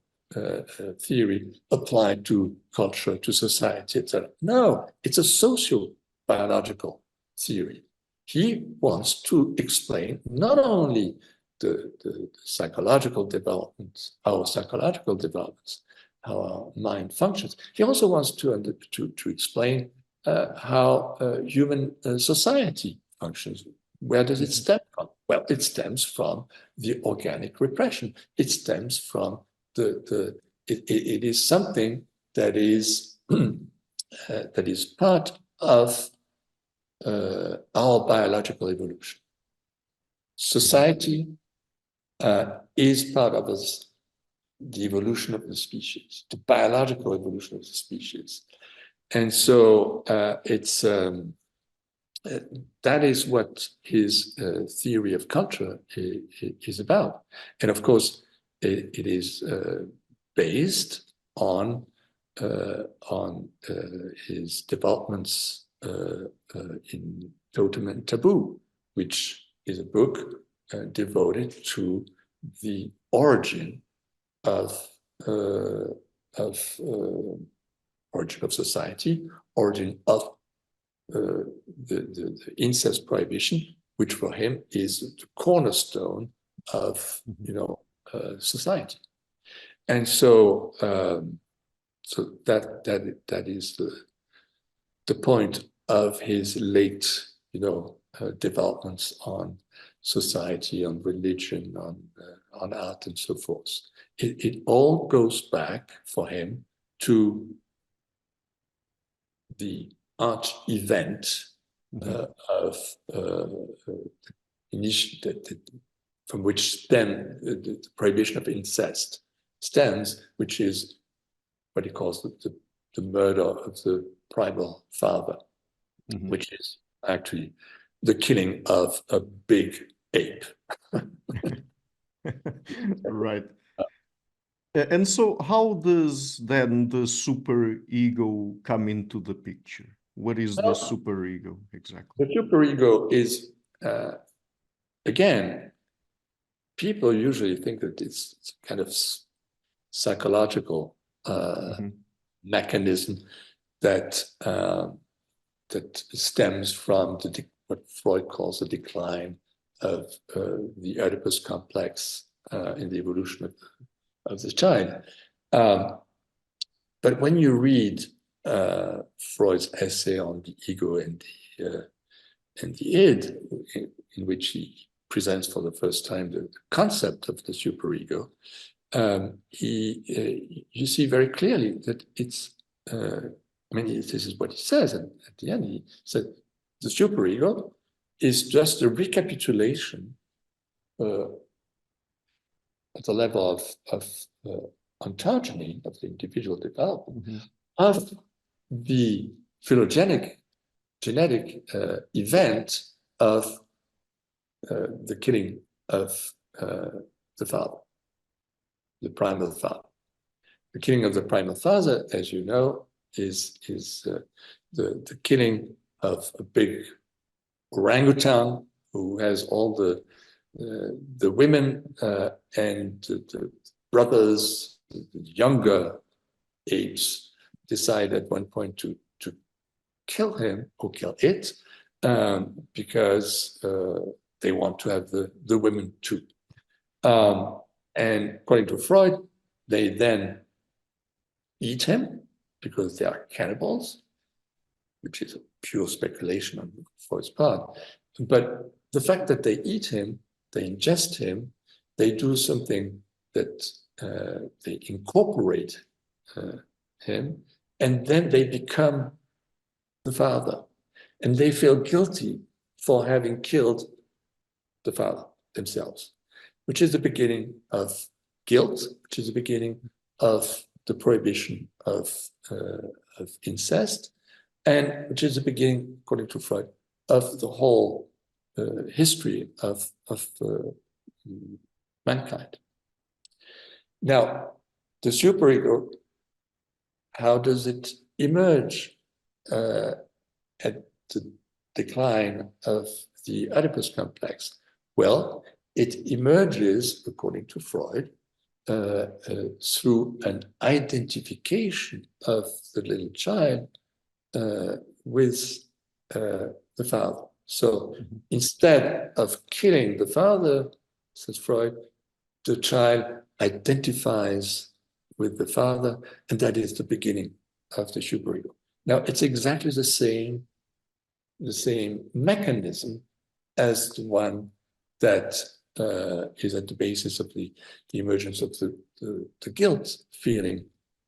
theory applied to culture, to society, etc. No, it's a socio-biological theory. He wants to explain not only the psychological developments, our psychological developments, how our mind functions. He also wants to explain how human society functions. Where does it stem from? Well, it stems from the organic repression. It stems from it is something that is that is part of our biological evolution. Society is part of us, the evolution of the species, the biological evolution of the species. And so that is what his theory of culture is about. And of course, it is based on his developments in Totem and Taboo, which is a book devoted to the origin of society, origin of the incest prohibition, which for him is the cornerstone of, society. And so, so that is the point of his late, developments on society, on religion, on art, and so forth. It all goes back for him to the arch event of from which the prohibition of incest stems, which is what he calls the murder of the primal father, which is actually the killing of a big ape. Right. And so how does then the superego come into the picture? What is the superego exactly? The superego is, again, people usually think that it's kind of psychological mechanism that that stems from what Freud calls the decline of the Oedipus Complex in the evolution of the child. But when you read Freud's essay on the ego and the id, in which he presents for the first time the concept of the superego, you see very clearly that it's, this is what he says, and at the end he said, the superego is just a recapitulation at the level of ontogeny, of the individual development, of the phylogenetic, genetic event of the killing of the father, the primal father. The killing of the primal father, as you know, is the killing of a big orangutan who has all the women and the brothers, the younger apes, decide at one point to kill him or kill it because they want to have the women too. And according to Freud, they then eat him because they are cannibals, which is a pure speculation on Freud's part. But the fact that they eat him, they ingest him, they do something that they incorporate him, and then they become the father. And they feel guilty for having killed the father themselves, which is the beginning of guilt, which is the beginning of the prohibition of incest, and which is the beginning, according to Freud, of the whole history of mankind. Now, the superego, how does it emerge at the decline of the Oedipus complex? Well, it emerges, according to Freud, through an identification of the little child with the father. So instead of killing the father, says Freud, the child identifies with the father, and that is the beginning of the superego. Now, it's exactly the same mechanism as the one that is at the basis of the emergence of the guilt feeling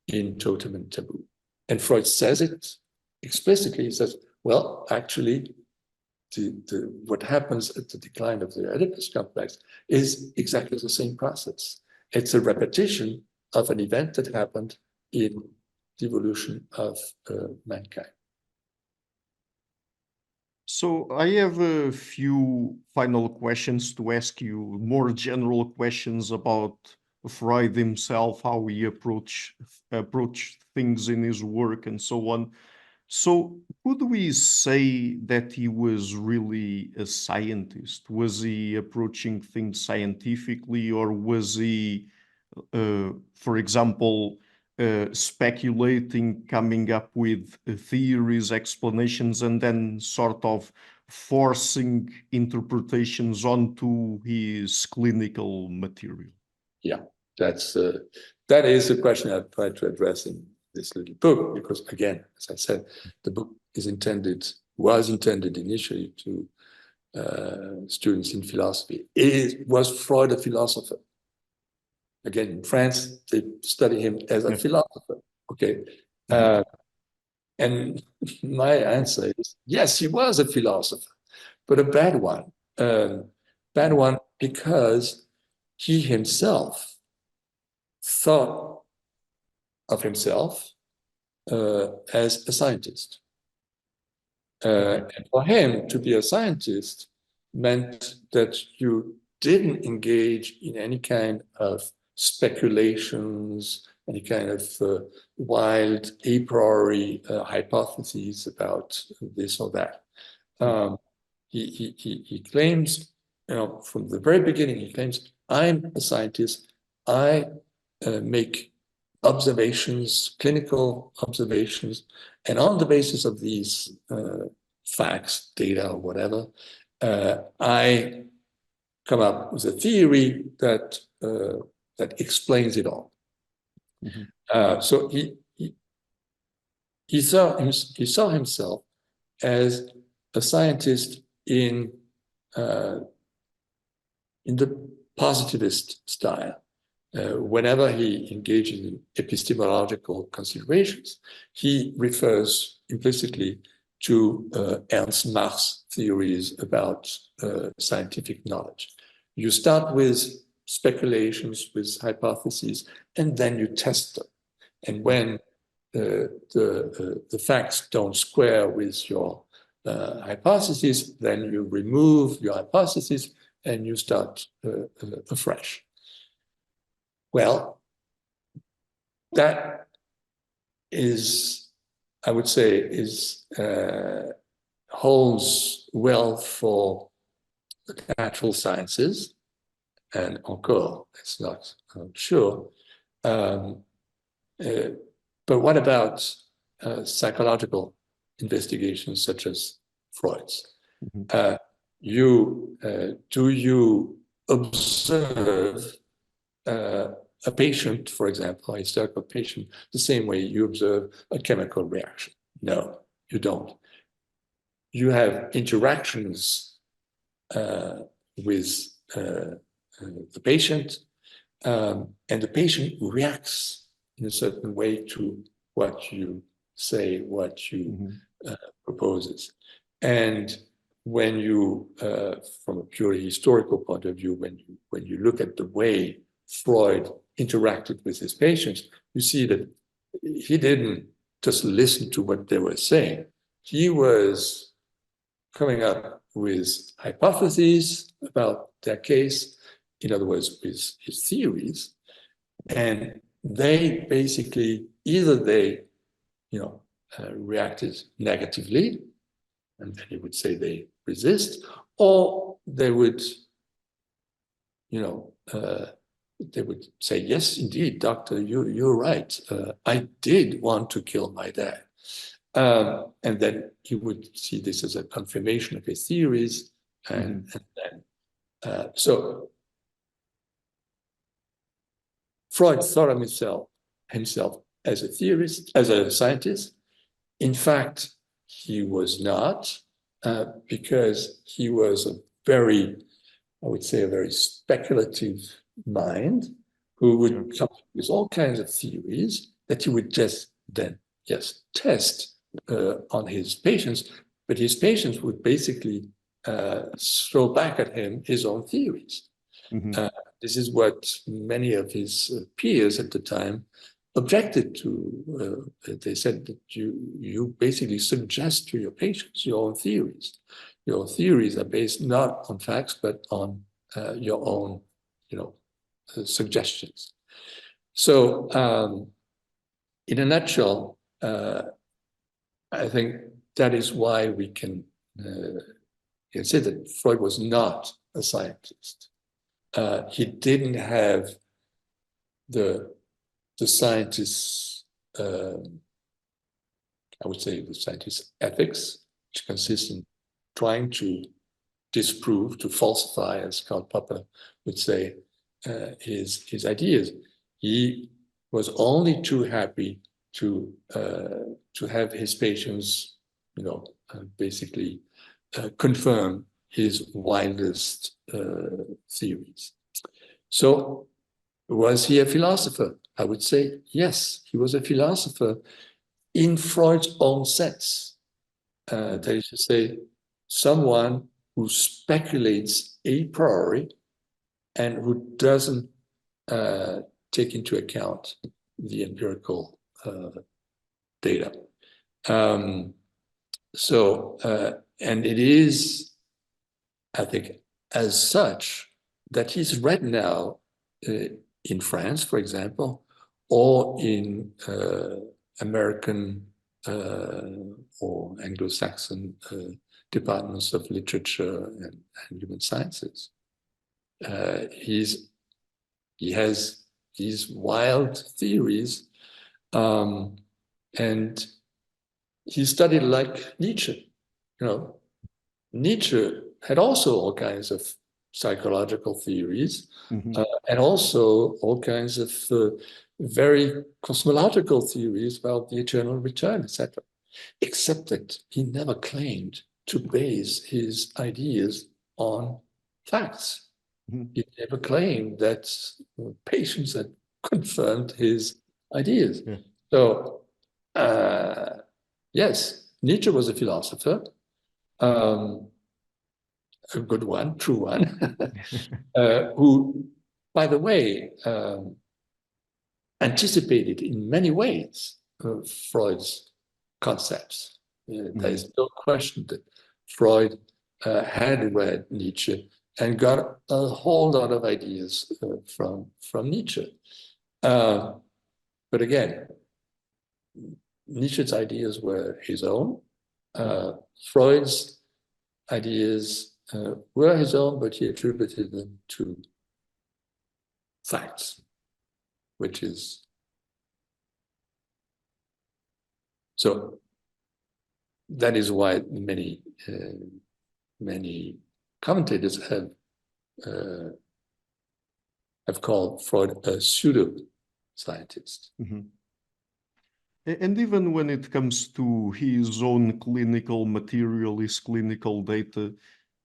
in Totem and Taboo. And Freud says it explicitly. He says, well, actually, what happens at the decline of the Oedipus complex is exactly the same process. It's a repetition of an event that happened in the evolution of mankind. So I have a few final questions to ask you, more general questions about Freud himself, how he approached things in his work and so on. So could we say that he was really a scientist? Was he approaching things scientifically, or was he, for example, speculating, coming up with theories, explanations, and then sort of forcing interpretations onto his clinical material? Yeah, that is a question I've tried to address in this little book, because again, as I said, the book was intended initially to students in philosophy. Was Freud a philosopher? Again, in France, they study him as a philosopher. Okay. And my answer is, yes, he was a philosopher, but a bad one. Bad one because he himself thought of himself as a scientist. And for him to be a scientist meant that you didn't engage in any kind of speculations, any kind of wild a priori hypotheses about this or that. He claims, from the very beginning, he claims, I'm a scientist. I make observations, clinical observations, and on the basis of these facts, data, or whatever, I come up with a theory that explains it all. So he saw himself as a scientist in the positivist style. Whenever he engages in epistemological considerations, he refers implicitly to Ernst Mach's theories about scientific knowledge. You start with speculations, with hypotheses, and then you test them. And when the facts don't square with your hypothesis, then you remove your hypothesis and you start afresh. Well, that is, I would say, holds well for the natural sciences, and encore, it's not sure. But what about psychological investigations such as Freud's? Do you observe a patient, for example, a hysterical patient, the same way you observe a chemical reaction? No, you don't. You have interactions with the patient, and the patient reacts in a certain way to what you say, what you proposes. And when you, from a purely historical point of view, when you look at the way Freud interacted with his patients, you see that he didn't just listen to what they were saying. He was coming up with hypotheses about their case, in other words, with his theories, and they basically, either they, reacted negatively, and then he would say they resist, or they would, they would say, yes, indeed, doctor, you're right. I did want to kill my dad. And then he would see this as a confirmation of his theories. And then, so Freud thought of himself as a theorist, as a scientist. In fact, he was not, because he was a very speculative mind who would come up with all kinds of theories that he would just test on his patients, but his patients would basically throw back at him his own theories. This is what many of his peers at the time objected to. They said that you basically suggest to your patients your own theories. Your theories are based not on facts, but on your own, suggestions. So, in a nutshell, I think that is why we can say that Freud was not a scientist. He didn't have the scientist's, I would say, the scientist's ethics, which consists in trying to disprove, to falsify, as Karl Popper would say, his ideas. He was only too happy to have his patients, basically confirm his wildest theories. So, was he a philosopher? I would say yes, he was a philosopher in Freud's own sense. That is to say, someone who speculates a priori and who doesn't take into account the empirical data. And it is, I think, as such, that he's read now in France, for example, or in American or Anglo-Saxon departments of literature and human sciences. He has these wild theories, and he studied like Nietzsche. Nietzsche had also all kinds of psychological theories, and also all kinds of very cosmological theories about the eternal return, etc. Except that he never claimed to base his ideas on facts. He never claimed that patients had confirmed his ideas. Yeah. So, yes, Nietzsche was a philosopher, a good one, true one, who, by the way, anticipated in many ways Freud's concepts. There is no question that Freud had read Nietzsche and got a whole lot of ideas from Nietzsche. But again, Nietzsche's ideas were his own. Freud's ideas were his own, but he attributed them to facts, which is so. That is why many commentators have called Freud a pseudo-scientist. And even when it comes to his own clinical material, his clinical data,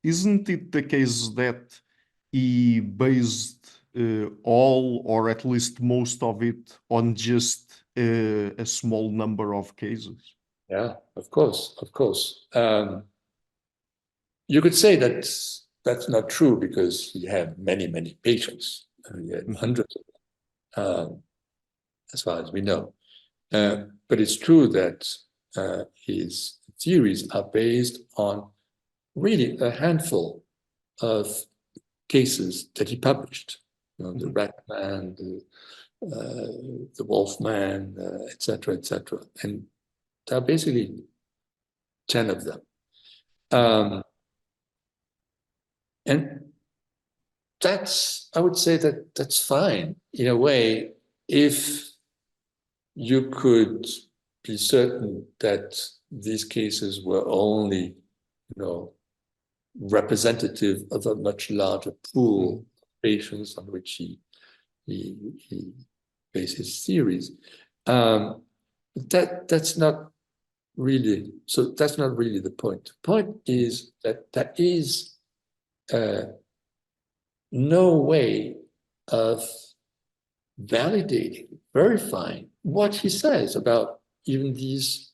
isn't it the case that he based all, or at least most of it, on just a small number of cases? Yeah, of course. You could say that that's not true because he had many patients. He had hundreds of them, as far as we know. But it's true that his theories are based on really a handful of cases that he published. The rat man, the wolf man, etc., etc. And there are basically 10 of them. And I would say that's fine in a way, if you could be certain that these cases were only, representative of a much larger pool of patients on which he based his theories. That's not really the point. The point is that there is no way of validating, verifying what he says about even these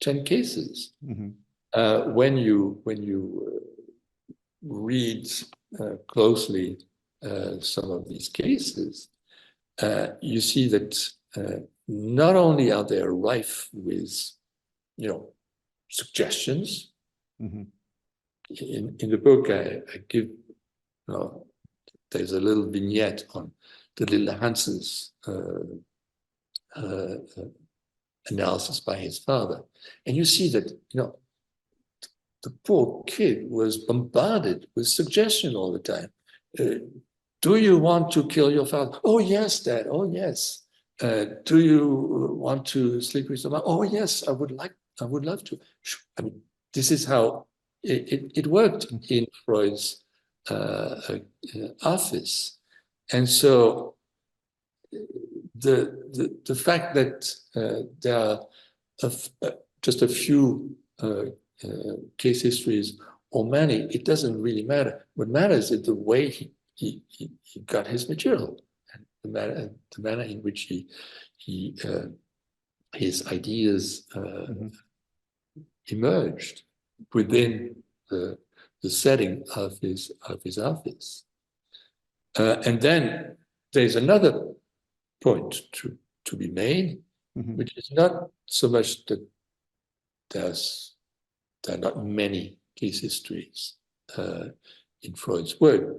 10 cases. When you read closely some of these cases, you see that not only are they rife with, suggestions. In the book, I give, there's a little vignette on the little Hans's analysis by his father. And you see that, the poor kid was bombarded with suggestion all the time. Do you want to kill your father? Oh, yes, Dad. Oh, yes. Do you want to sleep with someone? Oh, yes, I would love to. I mean, this is how it worked in Freud's office. And so the fact that there are just a few case histories or many, it doesn't really matter. What matters is the way he got his material, and the manner in which his ideas emerged within the setting of his office. And then there's another point to be made, which is not so much that there are not many case histories in Freud's work,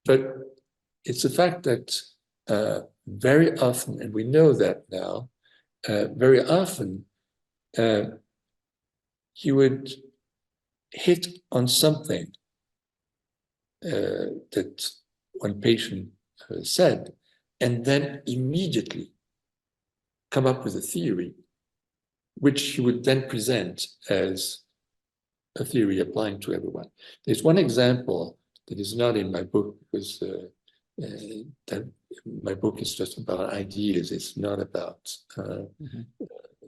but it's the fact that very often, and we know that now, very often he would hit on something that one patient said, and then immediately come up with a theory, which he would then present as a theory applying to everyone. There's one example that is not in my book, because that my book is just about ideas. It's not about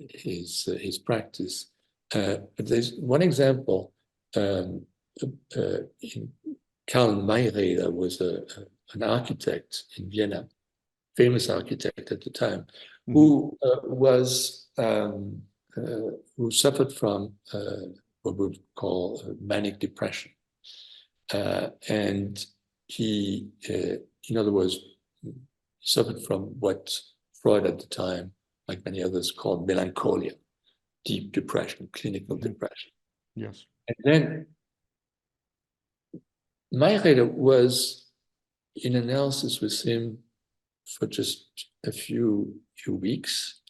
his practice. But there's one example. Karl Mayrader was an architect in Vienna, famous architect at the time, who suffered from what we would call manic depression. And he, in other words, suffered from what Freud at the time, like many others, called melancholia, deep depression, clinical depression. Yes. And then Mayrader was in analysis with him for just a few weeks.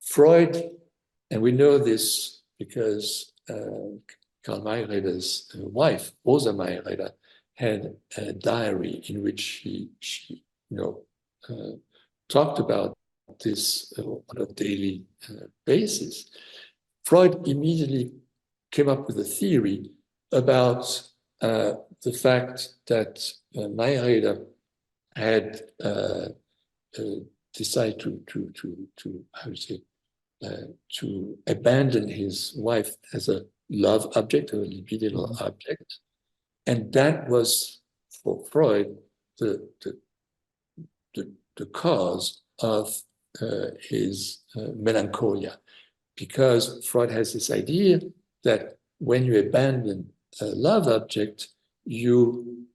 Freud, and we know this because Karl Mayrader's wife, Rosa Mayrader, had a diary in which she talked about this on a daily basis. Freud immediately came up with a theory about the fact that Mayrader had decided to abandon his wife as a love object, or a libidinal object, and that was for Freud the cause of his melancholia, because Freud has this idea that when you abandon a love object, you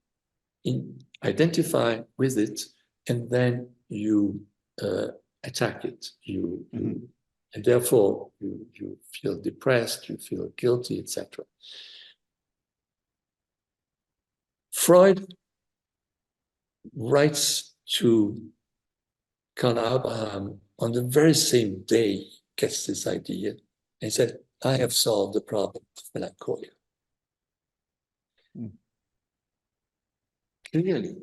identify with it, and then you attack it. And therefore you feel depressed, you feel guilty, etc. Freud writes to Karl Abraham on the very same day he gets this idea, and he said, I have solved the problem of melancholia. Clearly,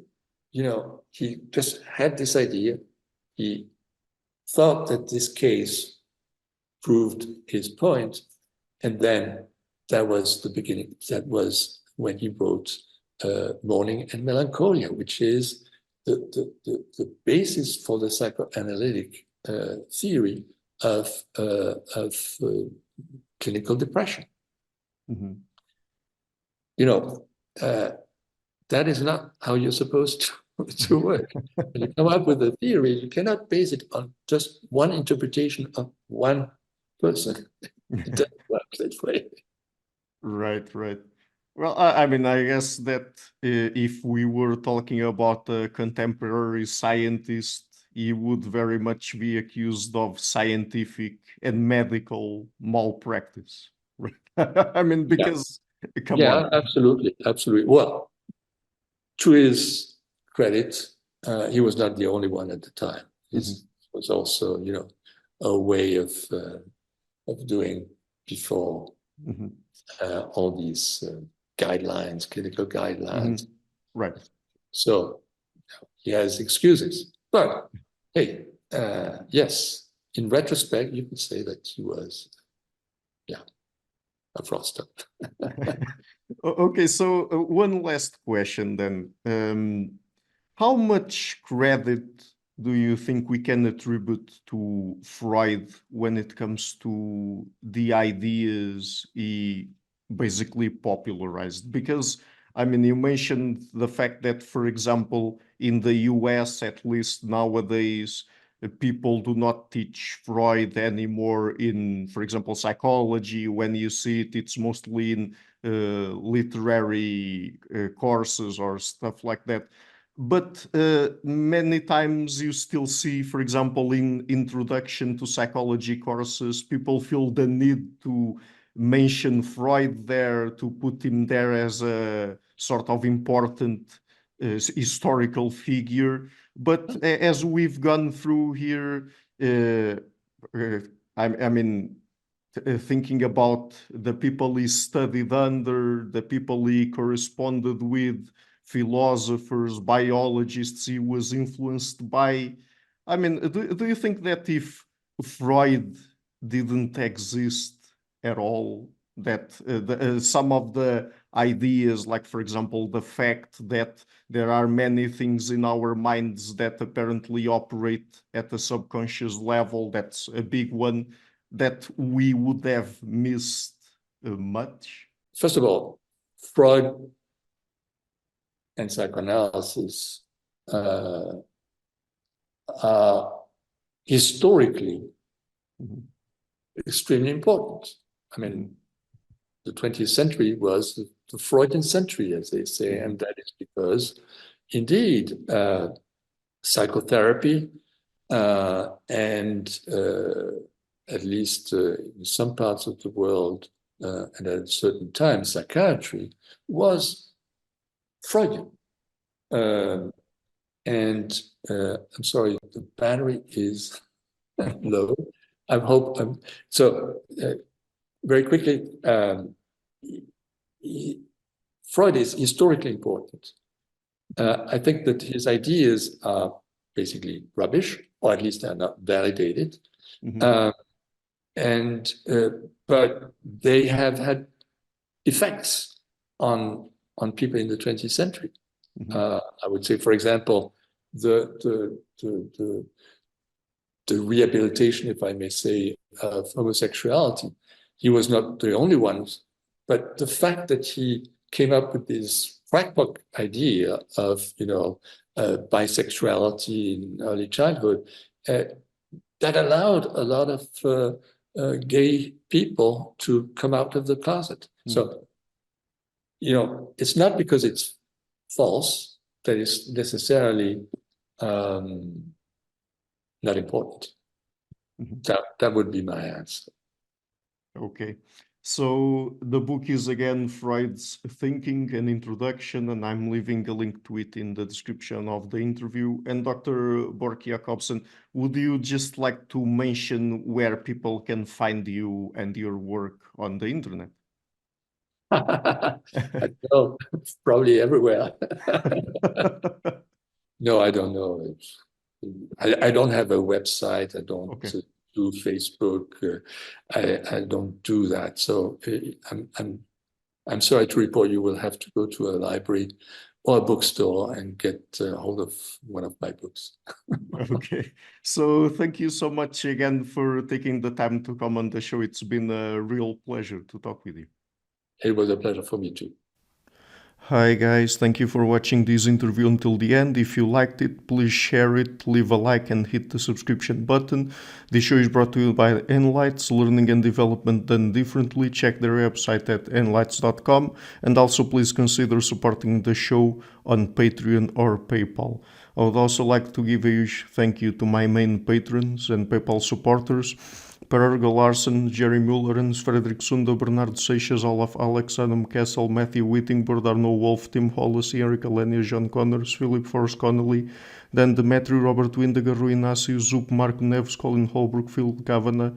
he just had this idea. He thought that this case proved his point, and then that was the beginning. That was when he wrote Mourning and Melancholia, which is the basis for the psychoanalytic theory of clinical depression. That is not how you're supposed to work. When you come up with a theory, you cannot base it on just one interpretation of one person. It doesn't work that way. Right. Well, I mean, I guess that if we were talking about a contemporary scientist, he would very much be accused of scientific and medical malpractice. Right? I mean, because, come on. Absolutely. Well, to his credit, he was not the only one at the time. It was also, a way of doing before all these guidelines, clinical guidelines. Right. So he has excuses. But hey, yes, in retrospect, you could say that he was, of Rostock. Okay, so one last question then. How much credit do you think we can attribute to Freud when it comes to the ideas he basically popularized? Because, I mean, you mentioned the fact that, for example, in the US, at least nowadays, people do not teach Freud anymore in, for example, psychology. When you see it, it's mostly in literary courses or stuff like that. But many times you still see, for example, in introduction to psychology courses, people feel the need to mention Freud there, to put him there as a sort of important historical figure. But as we've gone through here, uh, I mean, thinking about the people he studied under, the people he corresponded with, philosophers, biologists he was influenced by. I mean, do you think that if Freud didn't exist at all, that some of the ideas, like, for example, the fact that there are many things in our minds that apparently operate at the subconscious level, that's a big one, that we would have missed much? First of all, Freud and psychoanalysis are historically extremely important. I mean, the 20th century was the Freudian century, as they say, and that is because, indeed, psychotherapy and at least in some parts of the world and at a certain time, psychiatry was Freudian. I'm sorry, the battery is low. I hope very quickly, Freud is historically important. I think that his ideas are basically rubbish, or at least they're not validated. But they have had effects on people in the 20th century. I would say, for example, the rehabilitation, if I may say, of homosexuality. He was not the only one, but the fact that he came up with this crackpot idea of, bisexuality in early childhood, that allowed a lot of gay people to come out of the closet. So, it's not because it's false that it's necessarily not important. That would be my answer. Okay. So the book is again Freud's Thinking, an Introduction, and I'm leaving a link to it in the description of the interview. And Dr. Borch-Jacobsen, would you just like to mention where people can find you and your work on the internet? I know, probably everywhere. No, I don't know. I don't have a website. I don't do Facebook. I don't do that. So I'm sorry to report you will have to go to a library or a bookstore and get hold of one of my books. Okay. So thank you so much again for taking the time to come on the show. It's been a real pleasure to talk with you. It was a pleasure for me too. Hi guys, thank you for watching this interview until the end. If you liked it, please share it, leave a like and hit the subscription button. This show is brought to you by Enlights, learning and development done differently. Check their website at enlights.com, and also please consider supporting the show on Patreon or PayPal. I would also like to give a huge thank you to my main patrons and PayPal supporters: Per-Ergo Larsen, Jerry Mullerens, Frederick Sundo, Bernardo Seixas, Olaf Alex, Adam Kessel, Matthew Whittingbird, Arno Wolf, Tim Hollis, Eric Alenia, John Connors, Philip Forrest Connolly, Dan Demetri, Robert Windiger, Rui Inácio, Zup, Marco Neves, Colin Holbrook, Phil Kavanagh,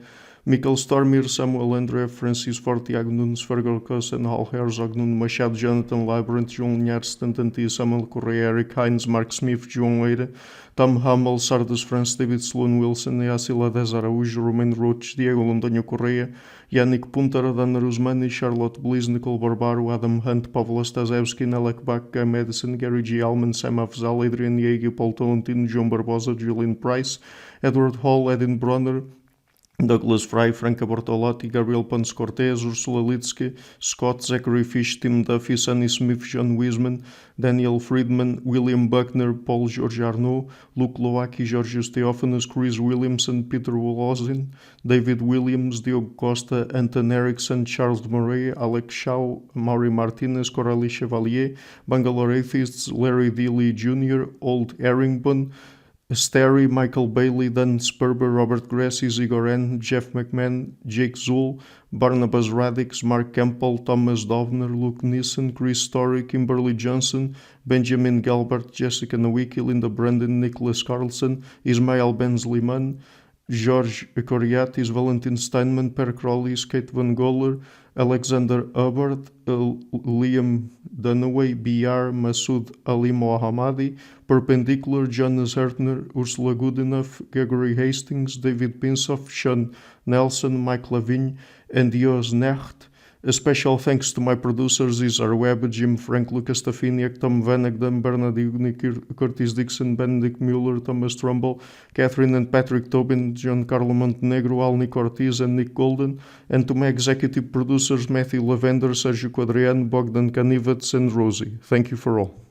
Mikkel Stormir, Samuel André, Francis Ford, Tiago Nunes, Fergal Cossen, Hal Herzog, Nuno Machado, Jonathan Labyrinth, João Linhares, Stantantia, Samuel Correia, Eric Hines, Mark Smith, João Eira, Tom Hummel, Sardas France, David Sloan Wilson, Yacila Dez Araújo, Romain Roach, Diego Londoño Correia, Yannick Punter, Dana Rusmani, Charlotte Bliss, Nicole Barbaro, Adam Hunt, Pavlo Stasevski, Nelek Bach, Guy Madison, Gary G. Allman, Sam Afzal, Adrian Yeager, Paul Tolentino, João Barbosa, Julian Price, Edward Hall, Edin Bronner, Douglas Fry, Franca Bortolotti, Gabriel Pontes Cortez, Ursula Litsky, Scott, Zachary Fish, Tim Duffy, Sonny Smith, John Wiseman, Daniel Friedman, William Buckner, Paul George Arnaud, Luke Loaki, Georgios Theophanes, Chris Williamson, Peter Wolozin, David Williams, Diogo Costa, Anton Erickson, Charles Murray, Alex Shaw, Maury Martinez, Coralie Chevalier, Bangalore Atheists, Larry D. Lee Jr., Old Errington, Sterry, Michael Bailey, Dan Sperber, Robert Grassi, Igor N., Jeff McMahon, Jake Zool, Barnabas Radix, Mark Campbell, Thomas Dovner, Luke Nissen, Chris Story, Kimberly Johnson, Benjamin Galbert, Jessica Nowicki, Linda Brandon, Nicholas Carlson, Ismael Benzliman, George Coriatis, Valentin Steinman, Per Crowley, Kate Van Goller, Alexander Hubbard, Liam Dunaway, BR, Masood Ali Mohammadi, Perpendicular, Jonas Hertner, Ursula Goodenough, Gregory Hastings, David Pinsoff, Sean Nelson, Mike Lavigne, and Dios Necht. A special thanks to my producers, Isar Webb, Jim Frank, Lucas Stafiniak, Tom Vanagdam, Bernard Ugni, Curtis Dixon, Benedict Mueller, Thomas Trumbull, Catherine and Patrick Tobin, Giancarlo Montenegro, Alni Ortiz, and Nick Golden, and to my executive producers, Matthew Lavender, Sergio Quadriano, Bogdan Kanivets, and Rosie. Thank you for all.